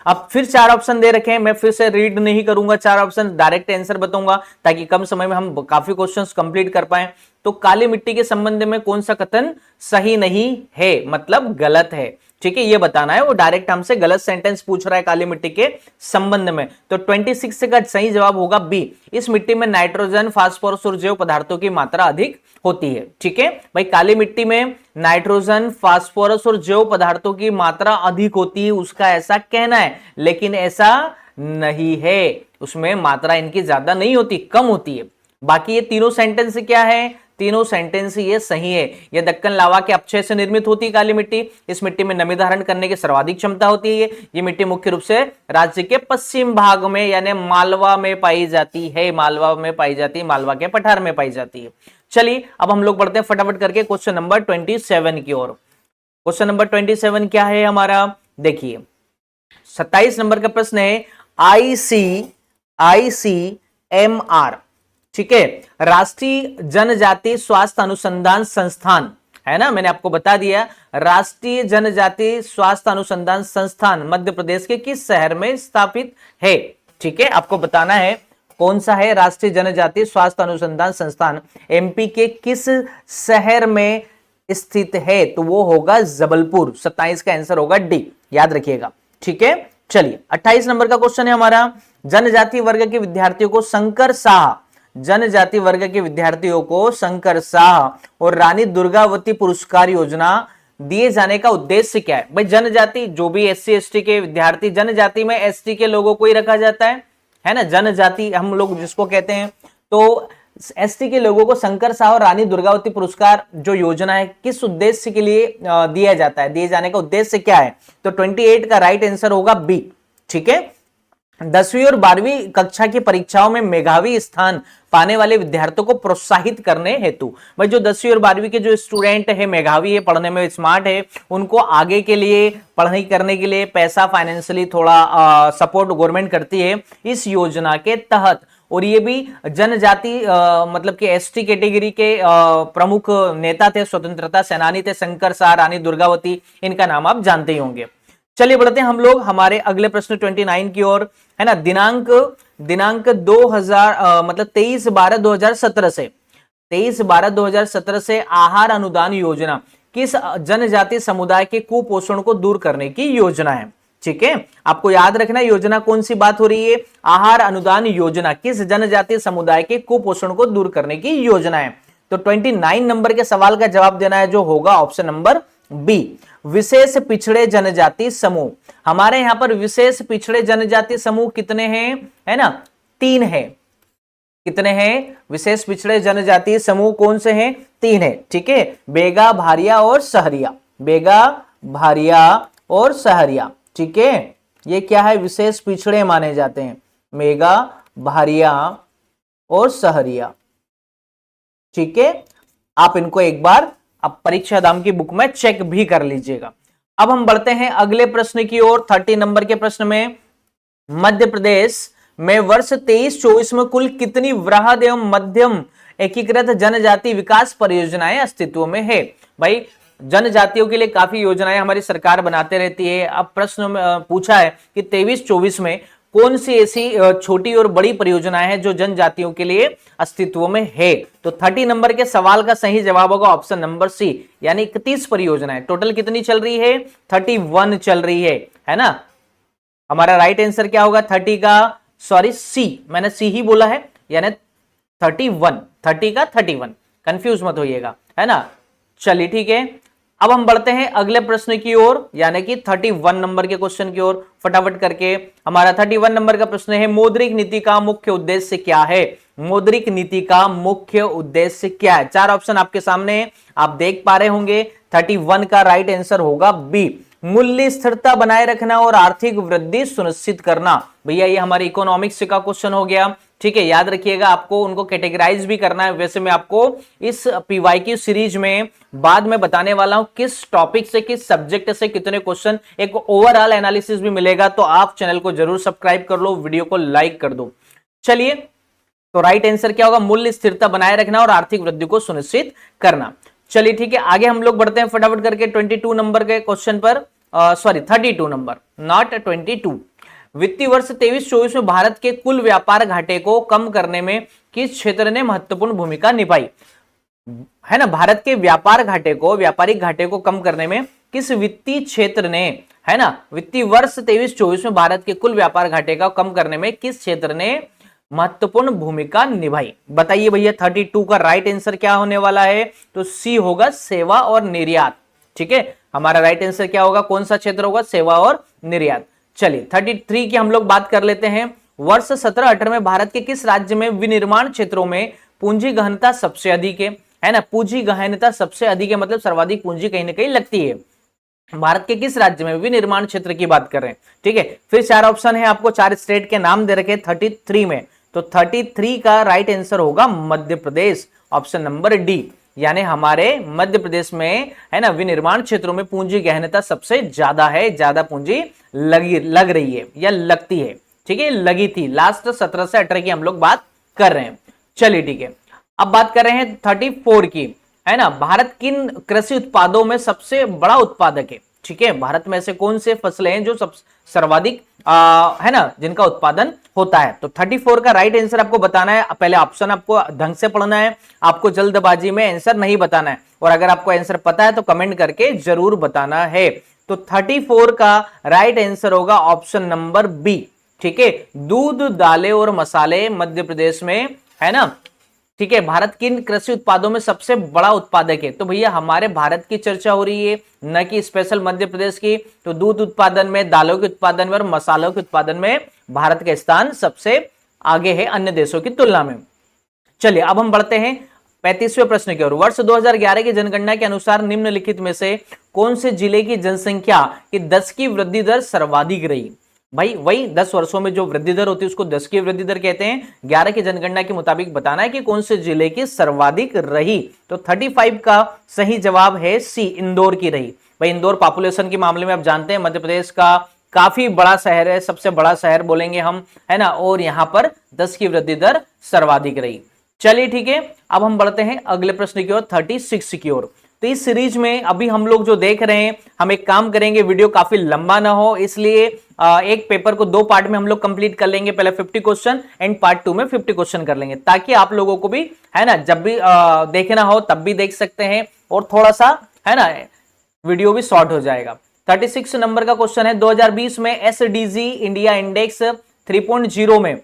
[SPEAKER 1] अब फिर 4 ऑप्शन दे रखे हैं, मैं फिर से रीड नहीं करूंगा, 4 ऑप्शन डायरेक्ट आंसर बताऊंगा ताकि कम समय में हम काफी क्वेश्चंस कंप्लीट कर पाए। तो काली मिट्टी के संबंध में कौन सा कथन सही नहीं है, मतलब गलत है। ठीक है, ये बताना है। वो डायरेक्ट हमसे गलत सेंटेंस पूछ रहा है काली मिट्टी के संबंध में। तो 26 का सही जवाब होगा बी। इस मिट्टी में नाइट्रोजन, फास्फोरस और जैव पदार्थों की मात्रा अधिक होती है। ठीक है भाई, काली मिट्टी में नाइट्रोजन, फास्फोरस और जैव पदार्थों की मात्रा अधिक होती है, उसका ऐसा कहना है, लेकिन ऐसा नहीं है। उसमें मात्रा इनकी ज्यादा नहीं होती, कम होती है। बाकी ये तीनों सेंटेंस क्या है? तीनों सेंटेंस ये सही है। यह दक्कन लावा के अपक्षय से निर्मित होती है काली मिट्टी। इस मिट्टी में नमी धारण करने की सर्वाधिक क्षमता होती है। ये मिट्टी मुख्य रूप से राज्य के पश्चिम भाग में यानी मालवा में पाई जाती है। मालवा में पाई जाती है, मालवा के पठार में पाई जाती है। चलिए अब हम लोग बढ़ते हैं फटाफट करके क्वेश्चन नंबर 27 की ओर। क्वेश्चन नंबर 27 क्या है हमारा? देखिए 27 नंबर का प्रश्न है ICMR, ठीक है, राष्ट्रीय जनजाति स्वास्थ्य अनुसंधान संस्थान है ना। मैंने आपको बता दिया, राष्ट्रीय जनजाति स्वास्थ्य अनुसंधान संस्थान मध्य प्रदेश के किस शहर में स्थापित है? ठीक है, आपको बताना है कौन सा है राष्ट्रीय जनजाति स्वास्थ्य अनुसंधान संस्थान, एमपी के किस शहर में स्थित है? तो वो होगा जबलपुर। 27 का आंसर होगा डी, याद रखिएगा। ठीक है, चलिए 28 नंबर का क्वेश्चन है हमारा, जनजाति वर्ग के विद्यार्थियों को शंकर शाह, जनजाति वर्ग के विद्यार्थियों को शंकर शाह और रानी दुर्गावती पुरस्कार योजना दिए जाने का उद्देश्य क्या है? भाई जनजाति, जो भी SC ST के विद्यार्थी, जनजाति में ST के लोगों को ही रखा जाता है ना, जनजाति हम लोग जिसको कहते हैं। तो ST के लोगों को शंकर शाह और रानी दुर्गावती पुरस्कार जो योजना है, किस उद्देश्य के लिए दिया जाता है? दिए जाने का उद्देश्य क्या है? तो 28 का राइट आंसर होगा बी। ठीक है, 10वीं और 12वीं कक्षा की परीक्षाओं में मेधावी स्थान पाने वाले विद्यार्थियों को प्रोत्साहित करने हेतु, भाई जो 10वीं और 12वीं के जो स्टूडेंट है, मेधावी है, पढ़ने में स्मार्ट है, उनको आगे के लिए पढ़ाई करने के लिए पैसा फाइनेंशियली थोड़ा सपोर्ट गवर्नमेंट करती है इस योजना के तहत। और ये भी जनजाति मतलब कि ST कैटेगरी के प्रमुख नेता थे, स्वतंत्रता सेनानी थे शंकर शाह, रानी दुर्गावती, इनका नाम आप जानते ही होंगे। चलिए बढ़ते हैं हम लोग हमारे अगले प्रश्न 29 की ओर, है ना। दिनांक 2000 मतलब 23/12/2017 से 23/12/2017 से आहार अनुदान योजना किस जनजातीय समुदाय के कुपोषण को दूर करने की योजना है? ठीक है, आपको याद रखना योजना कौन सी बात हो रही है? आहार अनुदान योजना किस जनजातीय समुदाय के कुपोषण को दूर करने की योजना है? तो 29 नंबर के सवाल का जवाब देना है, जो होगा ऑप्शन नंबर बी, विशेष पिछड़े जनजाति समूह। हमारे यहां पर विशेष पिछड़े जनजाति समूह कितने हैं? है ना, 3 है। कितने हैं विशेष पिछड़े जनजाति समूह? कौन से हैं? 3 है। ठीक है, बेगा, भारिया और सहरिया। बेगा, भारिया और सहरिया। ठीक है, ये क्या है? विशेष पिछड़े माने जाते हैं, मेगा, भारिया और सहरिया। ठीक है, आप इनको एक बार अब परीक्षा धाम की बुक में चेक भी कर लीजिएगा। अब हम बढ़ते हैं अगले प्रश्न की ओर। 30 नंबर के प्रश्न में, मध्य प्रदेश में वर्ष 23-24 में कुल कितनी वृहद एवं मध्यम एकीकृत जनजाति विकास परियोजनाएं अस्तित्व में है? भाई जनजातियों के लिए काफी योजनाएं हमारी सरकार बनाते रहती है। अब प्रश्न में पूछा है कि 23-24 में कौन सी ऐसी छोटी और बड़ी परियोजनाएं हैं जो जनजातियों के लिए अस्तित्व में है? तो 30 नंबर के सवाल का सही जवाब होगा ऑप्शन नंबर सी, यानी 31 परियोजनाएं। टोटल कितनी चल रही है? 31 चल रही है ना। हमारा राइट आंसर क्या होगा? 30 का, सॉरी सी, मैंने सी ही बोला है, यानी 31, 30 का 31, कंफ्यूज मत होइएगा, है ना। चलिए ठीक है, अब हम बढ़ते हैं अगले प्रश्न की ओर, यानी कि 31 नंबर के क्वेश्चन की ओर फटाफट करके। हमारा 31 नंबर का प्रश्न है, मौद्रिक नीति का मुख्य उद्देश्य क्या है? मौद्रिक नीति का मुख्य उद्देश्य क्या है? 4 ऑप्शन आपके सामने आप देख पा रहे होंगे। 31 का राइट आंसर होगा बी, मूल्य स्थिरता बनाए रखना और आर्थिक वृद्धि सुनिश्चित करना। भैया ये हमारे इकोनॉमिक्स का क्वेश्चन हो गया। ठीक है, याद रखिएगा, आपको उनको कैटेगराइज भी करना है। वैसे मैं आपको इस PYQ सीरीज में बाद में बताने वाला हूं किस टॉपिक से, किस सब्जेक्ट से कितने क्वेश्चन, एक ओवरऑल एनालिसिस भी मिलेगा। तो आप चैनल को जरूर सब्सक्राइब कर लो, वीडियो को लाइक कर दो। चलिए, तो राइट आंसर क्या होगा? मूल्य स्थिरता बनाए रखना और आर्थिक वृद्धि को सुनिश्चित करना। चलिए ठीक है, आगे हम लोग बढ़ते हैं फटाफट करके 22 नंबर के क्वेश्चन पर, सॉरी 32 नंबर, नॉट 22। वित्तीय वर्ष 23-24 में भारत के कुल व्यापार घाटे को कम करने में किस क्षेत्र ने महत्वपूर्ण भूमिका निभाई? है ना, भारत के व्यापारिक घाटे को कम करने में किस वित्तीय क्षेत्र ने, है ना, वित्तीय वर्ष 23-24 में भारत के कुल व्यापार घाटे का कम करने में किस क्षेत्र ने महत्वपूर्ण भूमिका निभाई? बताइए भैया 32 का राइट आंसर क्या होने वाला है? तो सी होगा सेवा और निर्यात। ठीक है, हमारा राइट आंसर क्या होगा, कौन सा क्षेत्र होगा? सेवा और निर्यात। चलिए 33 की हम लोग बात कर लेते हैं। वर्ष 17-18 में भारत के किस राज्य में विनिर्माण क्षेत्रों में पूंजी गहनता सबसे अधिक है ना, पूंजी गहनता सबसे अधिक है, मतलब सर्वाधिक पूंजी कहीं ना कहीं लगती है। भारत के किस राज्य में? विनिर्माण क्षेत्र की बात कर रहे हैं। ठीक है, फिर 4 ऑप्शन है, आपको 4 स्टेट के नाम दे रखे 33 में, तो 33 का राइट आंसर होगा Madhya Pradesh, option number D. यानी हमारे मध्य प्रदेश में, है ना, विनिर्माण क्षेत्रों में पूंजी गहनता सबसे ज्यादा है, ज्यादा पूंजी लग रही है या लगती है। ठीक है, लगी थी। लास्ट 17 से 18 की हम लोग बात कर रहे हैं। चलिए ठीक है, अब बात कर रहे हैं 34 की, है ना, भारत किन कृषि उत्पादों में सबसे बड़ा उत्पादक है? ठीक है, भारत में ऐसे कौन से फसलें हैं जो सब सर्वाधिक है ना, जिनका उत्पादन होता है? तो 34 का राइट आंसर आपको बताना है। पहले ऑप्शन आपको ढंग से पढ़ना है, आपको जल्दबाजी में आंसर नहीं बताना है, और अगर आपको आंसर पता है तो कमेंट करके जरूर बताना है। तो 34 का राइट आंसर होगा ऑप्शन नंबर बी। ठीक है, दूध, दालें और मसाले मध्य प्रदेश में, है ना। ठीक है, भारत किन कृषि उत्पादों में सबसे बड़ा उत्पादक है? तो भैया हमारे भारत की चर्चा हो रही है, न कि स्पेशल मध्य प्रदेश की। तो दूध उत्पादन में, दालों के उत्पादन में और मसालों के उत्पादन में भारत का स्थान सबसे आगे है अन्य देशों की तुलना में। चलिए अब हम बढ़ते हैं 35वें प्रश्न की ओर। वर्ष 2011 की जनगणना के अनुसार निम्नलिखित में से कौन से जिले की जनसंख्या की 10 की वृद्धि दर सर्वाधिक रही? भाई वही 10 वर्षों में जो वृद्धि दर होती है उसको 10 की वृद्धि दर कहते हैं। 11 की जनगणना के मुताबिक बताना है कि कौन से जिले की सर्वाधिक रही। तो 35 का सही जवाब है सी, इंदौर की रही। भाई इंदौर पॉपुलेशन के मामले में आप जानते हैं मध्य प्रदेश का काफी बड़ा शहर है, सबसे बड़ा शहर बोलेंगे हम, है ना, और यहां पर 10 की वृद्धि दर सर्वाधिक रही। चलिए ठीक है, अब हम बढ़ते हैं अगले प्रश्न की ओर 36 की ओर। तो इस सीरीज में अभी हम लोग जो देख रहे हैं, हम एक काम करेंगे, वीडियो काफी लंबा ना हो, इसलिए एक पेपर को 2 पार्ट में हम लोग कंप्लीट कर लेंगे। पहले 50 क्वेश्चन एंड पार्ट 2 में 50 क्वेश्चन कर लेंगे, ताकि आप लोगों को भी, है ना, जब भी देखना हो तब भी देख सकते हैं, और थोड़ा सा, है ना, वीडियो भी शॉर्ट हो जाएगा। 36 नंबर का क्वेश्चन है, 2020 में एसडीजी इंडिया इंडेक्स 3.0 में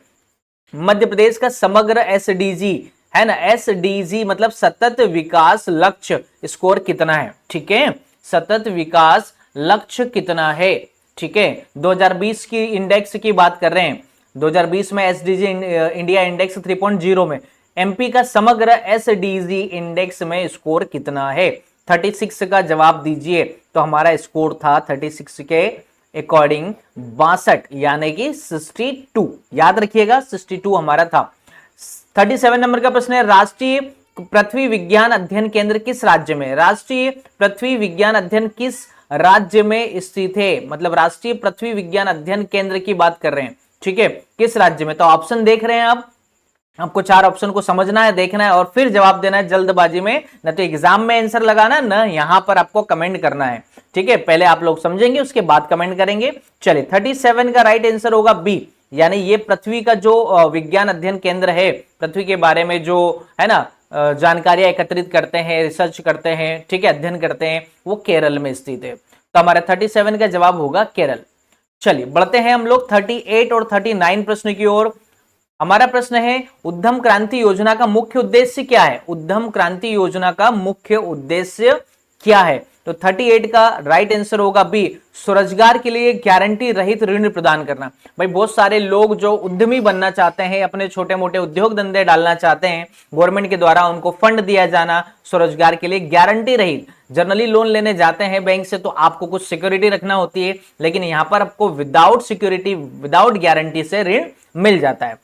[SPEAKER 1] मध्य प्रदेश का समग्र एसडीजी, है ना, एसडीजी मतलब सतत विकास लक्ष्य स्कोर कितना है? ठीक है, सतत विकास लक्ष्य कितना है? ठीक है, 2020 की इंडेक्स की बात कर रहे हैं। 2020 में एसडीजी इंडिया इंडेक्स 3.0 में एमपी का समग्र एसडीजी इंडेक्स में स्कोर कितना है? 36 का जवाब दीजिए। तो हमारा स्कोर था 36 के अकॉर्डिंग 62, यानी कि 62, याद रखिएगा 62 हमारा था। 37 नंबर का प्रश्न है, राष्ट्रीय पृथ्वी विज्ञान अध्ययन केंद्र किस राज्य में? राष्ट्रीय पृथ्वी विज्ञान अध्ययन किस राज्य में स्थित है? मतलब राष्ट्रीय पृथ्वी विज्ञान अध्ययन केंद्र की बात कर रहे हैं। ठीक है, किस राज्य में? तो ऑप्शन देख रहे हैं आप, आपको 4 ऑप्शन को समझना है, देखना है और फिर जवाब देना है जल्दबाजी में, न तो एग्जाम में आंसर लगाना, न यहां पर आपको कमेंट करना है। ठीक है, पहले आप लोग समझेंगे उसके बाद कमेंट करेंगे। चलिए 37 का राइट आंसर होगा बी, यानी ये पृथ्वी का जो विज्ञान अध्ययन केंद्र है, पृथ्वी के बारे में जो, है ना, जानकारियां एकत्रित करते हैं, रिसर्च करते हैं, ठीक है, अध्ययन करते हैं, वो केरल में स्थित है। तो हमारा 37 का जवाब होगा केरल। चलिए बढ़ते हैं हम लोग 38 और 39 प्रश्न की ओर। हमारा प्रश्न है, उद्यम क्रांति योजना का मुख्य उद्देश्य क्या है? उद्यम क्रांति योजना का मुख्य उद्देश्य क्या है? तो 38 का राइट आंसर होगा बी, स्वरोजगार के लिए गारंटी रहित ऋण प्रदान करना। भाई बहुत सारे लोग जो उद्यमी बनना चाहते हैं, अपने छोटे मोटे उद्योग धंधे डालना चाहते हैं, गवर्नमेंट के द्वारा उनको फंड दिया जाना स्वरोजगार के लिए गारंटी रहित। जनरली लोन लेने जाते हैं बैंक से तो आपको कुछ सिक्योरिटी रखना होती है, लेकिन यहां पर आपको विदाउट सिक्योरिटी, विदाउट गारंटी से ऋण मिल जाता है।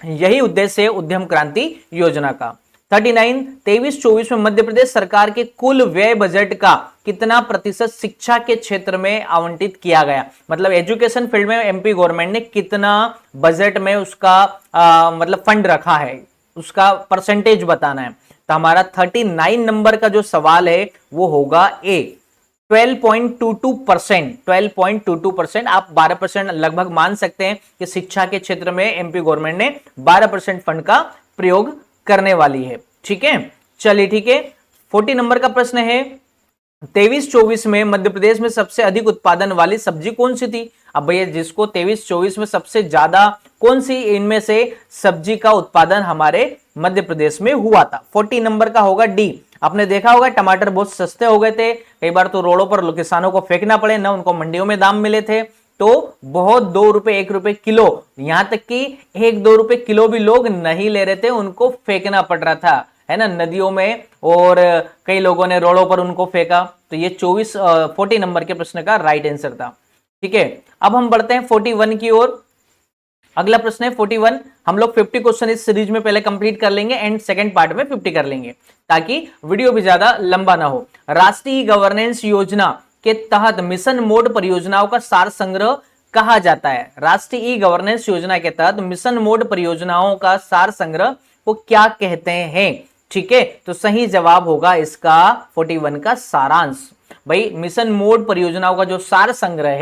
[SPEAKER 1] यही उद्देश्य है उद्यम क्रांति योजना का। 39 23-24 में मध्य प्रदेश सरकार के कुल व्यय बजट का कितना प्रतिशत शिक्षा के क्षेत्र में आवंटित किया गया? मतलब एजुकेशन फील्ड में एमपी गवर्नमेंट ने कितना बजट में उसका मतलब फंड रखा है, उसका परसेंटेज बताना है। तो हमारा 39 नंबर का जो सवाल है वो होगा ए, 12.22%। 12.22%, आप 12% लगभग मान सकते हैं कि शिक्षा के क्षेत्र में एमपी गवर्नमेंट ने 12% फंड का प्रयोग करने वाली है। ठीक है, चलिए ठीक है। 40 नंबर का प्रश्न है, 23-24 में मध्य प्रदेश में सबसे अधिक उत्पादन वाली सब्जी कौन सी थी? अब भैया जिसको 23-24 में सबसे ज्यादा कौन सी इनमें से सब्जी का उत्पादन हमारे मध्य प्रदेश में हुआ था? 40 नंबर का होगा डी। आपने देखा होगा टमाटर बहुत सस्ते हो गए थे, कई बार तो रोडों पर किसानों को फेंकना पड़े ना, उनको मंडियों में दाम मिले थे, तो बहुत 2 रुपए 1 रुपए किलो, यहां तक कि 1-2 रुपए किलो भी लोग नहीं ले रहे थे, उनको फेंकना पड़ रहा था, है ना, नदियों में, और कई लोगों ने रोडों पर उनको फेंका। तो ये 40 नंबर के प्रश्न का राइट आंसर था। ठीक है, अब हम बढ़ते हैं 41 की ओर। अगला प्रश्न है 41। हम लोग 50 क्वेश्चन इस सीरीज में पहले कंप्लीट कर लेंगे एंड सेकंड पार्ट में 50 कर लेंगे, ताकि वीडियो भी ज्यादा लंबा ना हो। राष्ट्रीय गवर्नेंस योजना के तहत मिशन मोड परियोजनाओं का सार संग्रह कहा जाता है? राष्ट्रीय गवर्नेंस योजना के तहत मिशन मोड परियोजनाओं का सार संग्रह को क्या कहते हैं? ठीक है, तो सही जवाब होगा इसका 41 का सारांश। भाई मिशन मोड परियोजनाओं का जो सार संग्रह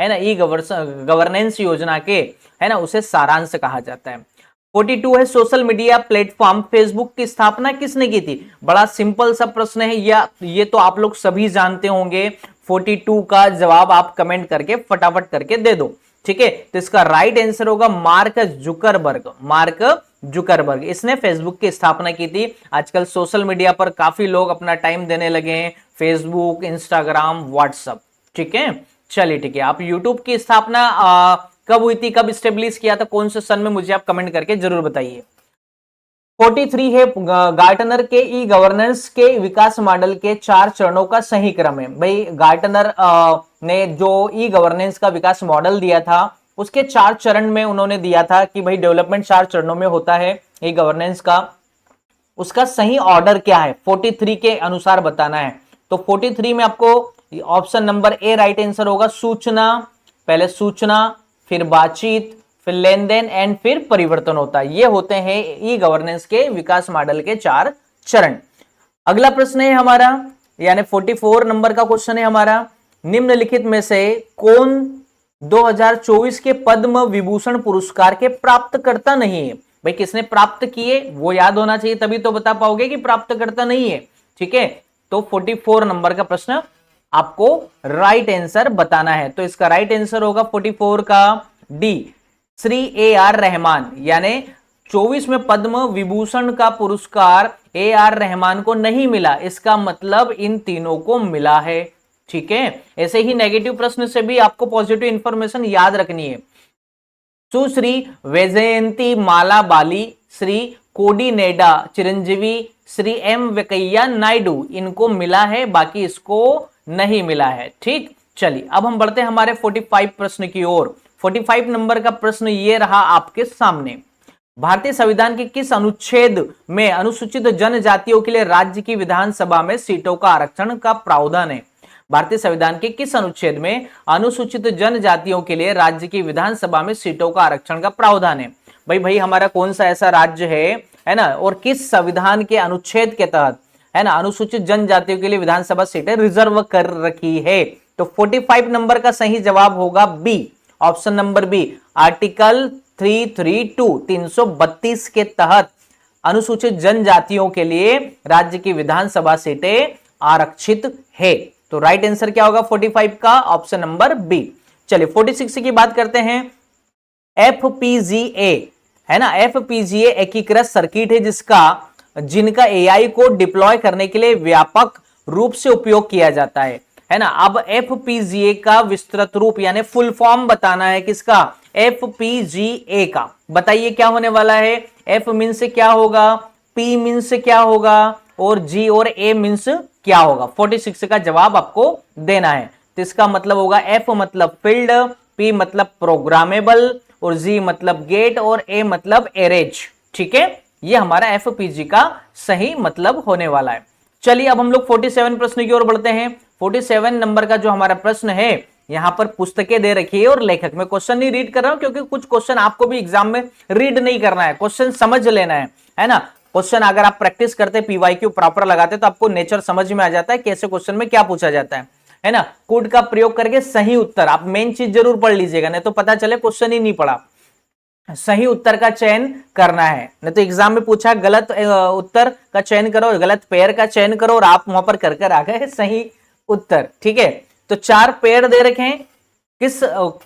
[SPEAKER 1] है ना, ई गवर्नेंस योजना के, है ना, उसे सारांश कहा जाता है। 42 है सोशल मीडिया प्लेटफॉर्म फेसबुक की स्थापना किसने की थी? बड़ा सिंपल सा प्रश्न है, या ये तो आप लोग सभी जानते होंगे। 42 का जवाब आप कमेंट करके फटाफट करके दे दो। ठीक है, तो इसका राइट आंसर होगा मार्क जुकरबर्ग। मार्क जुकरबर्ग, इसने फेसबुक की स्थापना की थी। आजकल सोशल मीडिया पर काफी लोग अपना टाइम देने लगे हैं, फेसबुक, इंस्टाग्राम, व्हाट्सएप। ठीक है, चलिए ठीक है। आप यूट्यूब की स्थापना कब हुई थी, कब स्टेब्लिश किया था, कौन से सन में, मुझे आप कमेंट करके जरूर बताइए। 43 है गार्टनर के ई गवर्नेंस के विकास मॉडल के 4 चरणों का सही क्रम है। भाई गार्टनर ने जो ई गवर्नेंस का विकास मॉडल दिया था, उसके 4 चरण में उन्होंने दिया था कि भाई डेवलपमेंट 4 चरणों में होता है ई गवर्नेंस का। उसका सही ऑर्डर क्या है 43 के अनुसार बताना है। तो 43 में आपको option number A right answer होगा। सूचना, पहले सूचना, फिर बातचीत, फिर लेन देन एंड फिर परिवर्तन होता है। ये होते हैं ई गवर्नेंस के विकास मॉडल के 4 चरण। अगला प्रश्न है हमारा, यानी 44 नंबर का क्वेश्चन है हमारा, निम्नलिखित में से कौन 2024 के पद्म विभूषण पुरस्कार के प्राप्तकर्ता नहीं है? भाई किसने प्राप्त किए वो याद होना चाहिए, तभी तो बता पाओगे कि प्राप्तकर्ता नहीं है। ठीक है, तो 44 नंबर का प्रश्न आपको राइट आंसर बताना है। तो इसका राइट आंसर होगा 44 का डी, श्री AR रहमान। यानी 24 में पद्म विभूषण का पुरस्कार AR रहमान को नहीं मिला, इसका मतलब इन तीनों को मिला है। ठीक है, ऐसे ही नेगेटिव प्रश्न से भी आपको पॉजिटिव इंफॉर्मेशन याद रखनी है। सुश्री वैजयंती माला बाली, श्री कोडी नेडा चिरंजीवी, श्री M वेंकैया नायडू, इनको मिला है, बाकी इसको नहीं मिला है। ठीक, चलिए अब हम बढ़ते हैं हमारे 45 प्रश्न की ओर। 45 नंबर का प्रश्न ये रहा आपके सामने, भारतीय संविधान के किस अनुच्छेद में अनुसूचित जनजातियों के लिए राज्य की विधानसभा में सीटों का आरक्षण का प्रावधान है? भारतीय संविधान के किस अनुच्छेद में अनुसूचित जनजातियों के लिए राज्य की विधानसभा में सीटों का आरक्षण का प्रावधान है? भाई हमारा कौन सा ऐसा राज्य है ना, और किस संविधान के अनुच्छेद के तहत, है ना, अनुसूचित जनजातियों के लिए विधानसभा सीटें रिजर्व कर रखी है? तो 45 नंबर का सही जवाब होगा B, option number B, article 332 के तहत अनुसूचित जनजातियों के लिए राज्य की विधानसभा सीटें आरक्षित है। तो राइट आंसर क्या होगा 45 का? Option number B. चलिए 46 की बात करते हैं। FPGA, है ना, FPGA एकीकृत सर्किट है जिनका AI को डिप्लॉय करने के लिए व्यापक रूप से उपयोग किया जाता है ना। अब FPGA का विस्तृत रूप यानी फुल फॉर्म बताना है किसका? FPGA का। बताइए क्या होने वाला है? F मीन्स क्या होगा, P मीन्स क्या होगा, और G और A मीन्स क्या होगा? 46 का जवाब आपको देना है। तो इसका मतलब होगा F मतलब फील्ड, P मतलब प्रोग्रामेबल, और G मतलब गेट, और A मतलब एरेज। ठीक है, ये हमारा FPGA का सही मतलब होने वाला है। चलिए अब हम लोग 47 प्रश्न की ओर बढ़ते हैं। 47 नंबर का जो हमारा प्रश्न है, यहां पर पुस्तकें दे रखी है और लेखक। मैं क्वेश्चन नहीं रीड कर रहा हूं क्योंकि कुछ क्वेश्चन आपको भी एग्जाम में रीड नहीं करना है, क्वेश्चन समझ लेना है ना। क्वेश्चन अगर आप प्रैक्टिस करते, PYQ प्रॉपर लगाते, तो आपको नेचर समझ में आ जाता है कैसे क्वेश्चन में क्या पूछा जाता है ना। कोड का प्रयोग करके सही उत्तर, आप मेन चीज जरूर पढ़ लीजिएगा, नहीं तो पता चले क्वेश्चन ही नहीं पढ़ा। सही उत्तर का चयन करना है, नहीं तो एग्जाम में पूछा गलत उत्तर का चयन करो, गलत पेयर का चयन करो, और आप वहां पर कर आ गए सही उत्तर। ठीक है, तो 4 पेड़ दे रखे हैं, किस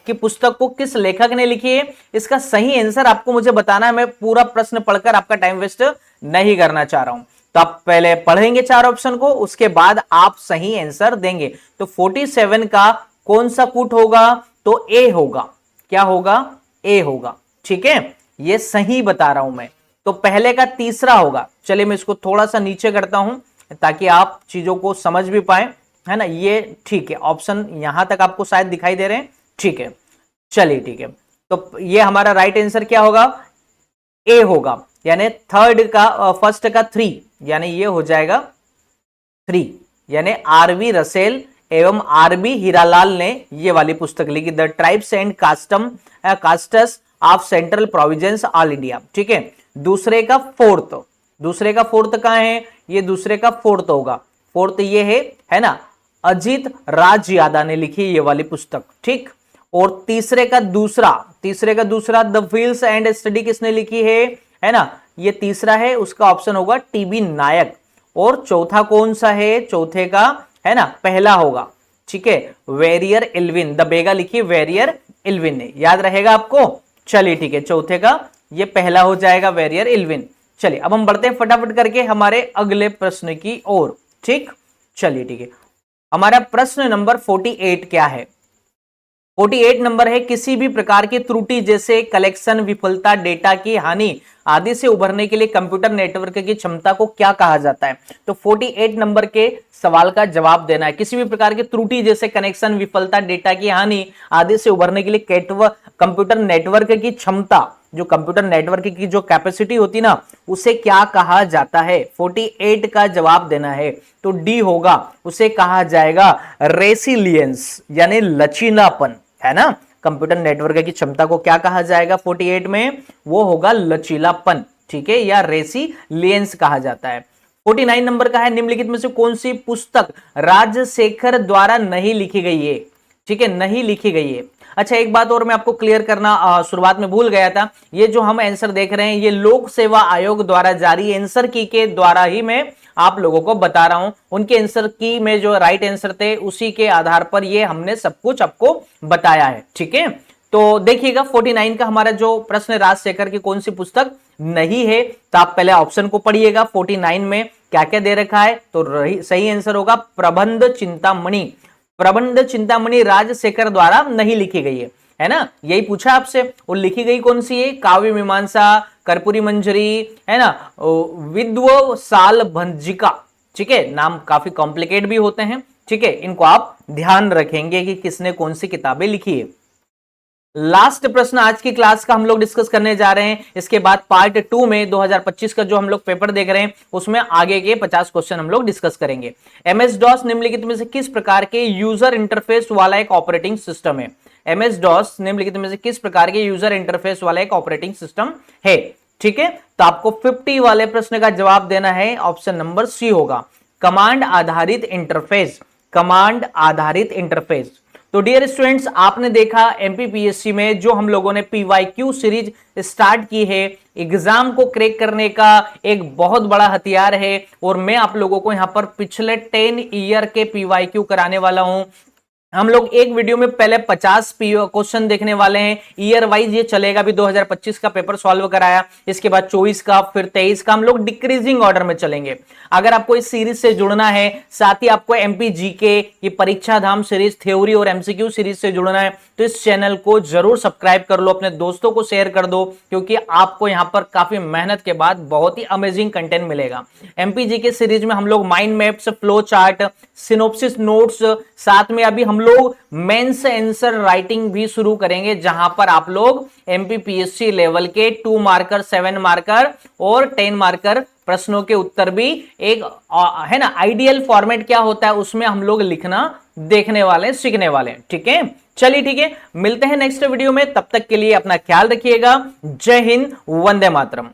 [SPEAKER 1] की पुस्तक को किस लेखक ने लिखी है, इसका सही आंसर आपको मुझे बताना है। मैं पूरा प्रश्न पढ़कर आपका टाइम वेस्ट नहीं करना चाह रहा हूं। तो आप पहले पढ़ेंगे 4 ऑप्शन को, उसके बाद आप सही आंसर देंगे। तो 47 का कौन सा कूट होगा? तो ए होगा। क्या होगा? ए होगा। ठीक है, ये सही बता रहा हूं मैं। तो पहले का तीसरा होगा। चलिए मैं इसको थोड़ा सा नीचे करता हूं ताकि आप चीजों को समझ भी पाए, है ना। ये ठीक है, ऑप्शन यहां तक आपको शायद दिखाई दे रहे हैं। ठीक है, चलिए ठीक है। तो ये हमारा राइट आंसर क्या होगा? ए होगा। यानी थर्ड का फर्स्ट का 3, यानी ये हो जाएगा 3, यानी आरवी रसेल एवं आरबी हीरालाल ने ये वाली पुस्तक लिखी, the tribes and castus of central province all India. ठीक है, दूसरे का फोर्थ कहां है? ये दूसरे का फोर्थ होगा। फोर्थ ये है ना, अजीत राज यादव ने लिखी ये वाली पुस्तक। ठीक, और तीसरे का दूसरा द फील्ड्स एंड स्टडी किसने लिखी है ना, ये तीसरा है, उसका ऑप्शन होगा टीबी नायक। और चौथा कौन सा है? चौथे का है ना पहला होगा। ठीक है, वेरियर इल्विन, द बेगा लिखी वेरियर इल्विन ने, याद रहेगा आपको। चलिए ठीक है, चौथे का ये पहला हो जाएगा, वेरियर इल्विन। चलिए अब हम बढ़ते हैं फटाफट करके हमारे अगले प्रश्न की ओर। ठीक, चलिए ठीक है, हमारा प्रश्न नंबर 48 क्या है? 48 नंबर है, किसी भी प्रकार की त्रुटि जैसे कलेक्शन विफलता, डेटा की हानि आदि से उभरने के लिए कंप्यूटर नेटवर्क की क्षमता को क्या कहा जाता है? तो 48 नंबर के सवाल का जवाब देना है। किसी भी प्रकार की त्रुटि जैसे कनेक्शन विफलता, डेटा की हानि आदि से उभरने के लिए कंप्यूटर नेटवर्क की क्षमता, जो कंप्यूटर नेटवर्क की जो कैपेसिटी होती ना, उसे क्या कहा जाता है? 48 का जवाब देना है। तो डी होगा, उसे कहा जाएगा रेसिलियंस, यानी लचीलापन, है ना। कंप्यूटर नेटवर्क की क्षमता को क्या कहा जाएगा 48 में? वो होगा लचीलापन। ठीक है, या रेसिलियंस कहा जाता है। 49 नंबर का है, निम्नलिखित में से कौन सी पुस्तक राजशेखर द्वारा नहीं लिखी गई है? ठीक है, नहीं लिखी गई है। अच्छा, एक बात और मैं आपको क्लियर करना शुरुआत में भूल गया था। ये जो हम आंसर देख रहे हैं, ये लोक सेवा आयोग द्वारा जारी आंसर की के द्वारा ही मैं आप लोगों को बता रहा हूं। उनके आंसर की में जो राइट आंसर थे, उसी के आधार पर ये हमने सब कुछ आपको बताया है। ठीक है, तो देखिएगा 49 का हमारा जो प्रश्न, राजशेखर की कौन सी पुस्तक नहीं है, तो आप पहले ऑप्शन को पढ़िएगा। 49 में क्या क्या दे रखा है? तो सही आंसर होगा प्रबंध चिंतामणि। प्रबंध चिंतामणि राजशेखर द्वारा नहीं लिखी गई है ना। यही पूछा आपसे, वो लिखी गई कौन सी है? काव्य मीमांसा, कर्पूरी मंजरी, है ना, विद्व साल भंजिका। ठीक है, नाम काफी कॉम्प्लिकेट भी होते हैं। ठीक है, इनको आप ध्यान रखेंगे कि किसने कौन सी किताबें लिखी है। लास्ट प्रश्न आज की क्लास का हम लोग डिस्कस करने जा रहे हैं। इसके बाद पार्ट 2 में 2025 का जो हम लोग पेपर देख रहे हैं, उसमें आगे के 50 क्वेश्चन हम लोग डिस्कस करेंगे। एमएस डॉस निम्नलिखित में से किस प्रकार के यूजर इंटरफेस वाला एक ऑपरेटिंग सिस्टम है? एमएस डॉस निम्नलिखित में से किस प्रकार के यूजर इंटरफेस वाला एक ऑपरेटिंग सिस्टम है? ठीक है, तो आपको 50 वाले प्रश्न का जवाब देना है। ऑप्शन नंबर सी होगा, कमांड आधारित इंटरफेस। कमांड आधारित इंटरफेस। तो डियर स्टूडेंट्स, आपने देखा एमपीपीएससी में जो हम लोगों ने पीवाईक्यू सीरीज स्टार्ट की है, एग्जाम को क्रैक करने का एक बहुत बड़ा हथियार है। और मैं आप लोगों को यहां पर पिछले 10 ईयर के पीवाईक्यू कराने वाला हूं। हम लोग एक वीडियो में पहले 50 क्वेश्चन देखने वाले हैं, ईयर वाइज ये चलेगा। भी 2025 का पेपर सॉल्व कराया, इसके बाद 24 का, फिर 23 का, हम लोग डिक्रीजिंग ऑर्डर में चलेंगे। अगर आपको इस सीरीज से जुड़ना है, साथ ही आपको एमपीजीके, ये परीक्षा धाम सीरीज, थ्योरी और एमसीक्यू सीरीज से जुड़ना है, तो इस चैनल को जरूर सब्सक्राइब कर लो, अपने दोस्तों को शेयर कर दो, क्योंकि आपको यहां पर काफी मेहनत के बाद बहुत ही अमेजिंग कंटेंट मिलेगा। एमपीजीके सीरीज में हम लोग mind maps, flow chart, synopsis notes, साथ में अभी हम लोग मेंस आंसर राइटिंग भी शुरू करेंगे, जहां पर आप लोग एमपीपीएससी लेवल के 2 मार्कर, 7 मार्कर और 10 मार्कर प्रश्नों के उत्तर भी एक है ना आइडियल फॉर्मेट क्या होता है, उसमें हम लोग लिखना देखने वाले, सीखने वाले। ठीक है, चलिए ठीक है, मिलते हैं नेक्स्ट वीडियो में। तब तक के लिए अपना ख्याल रखिएगा। जय हिंद, वंदे मातरम।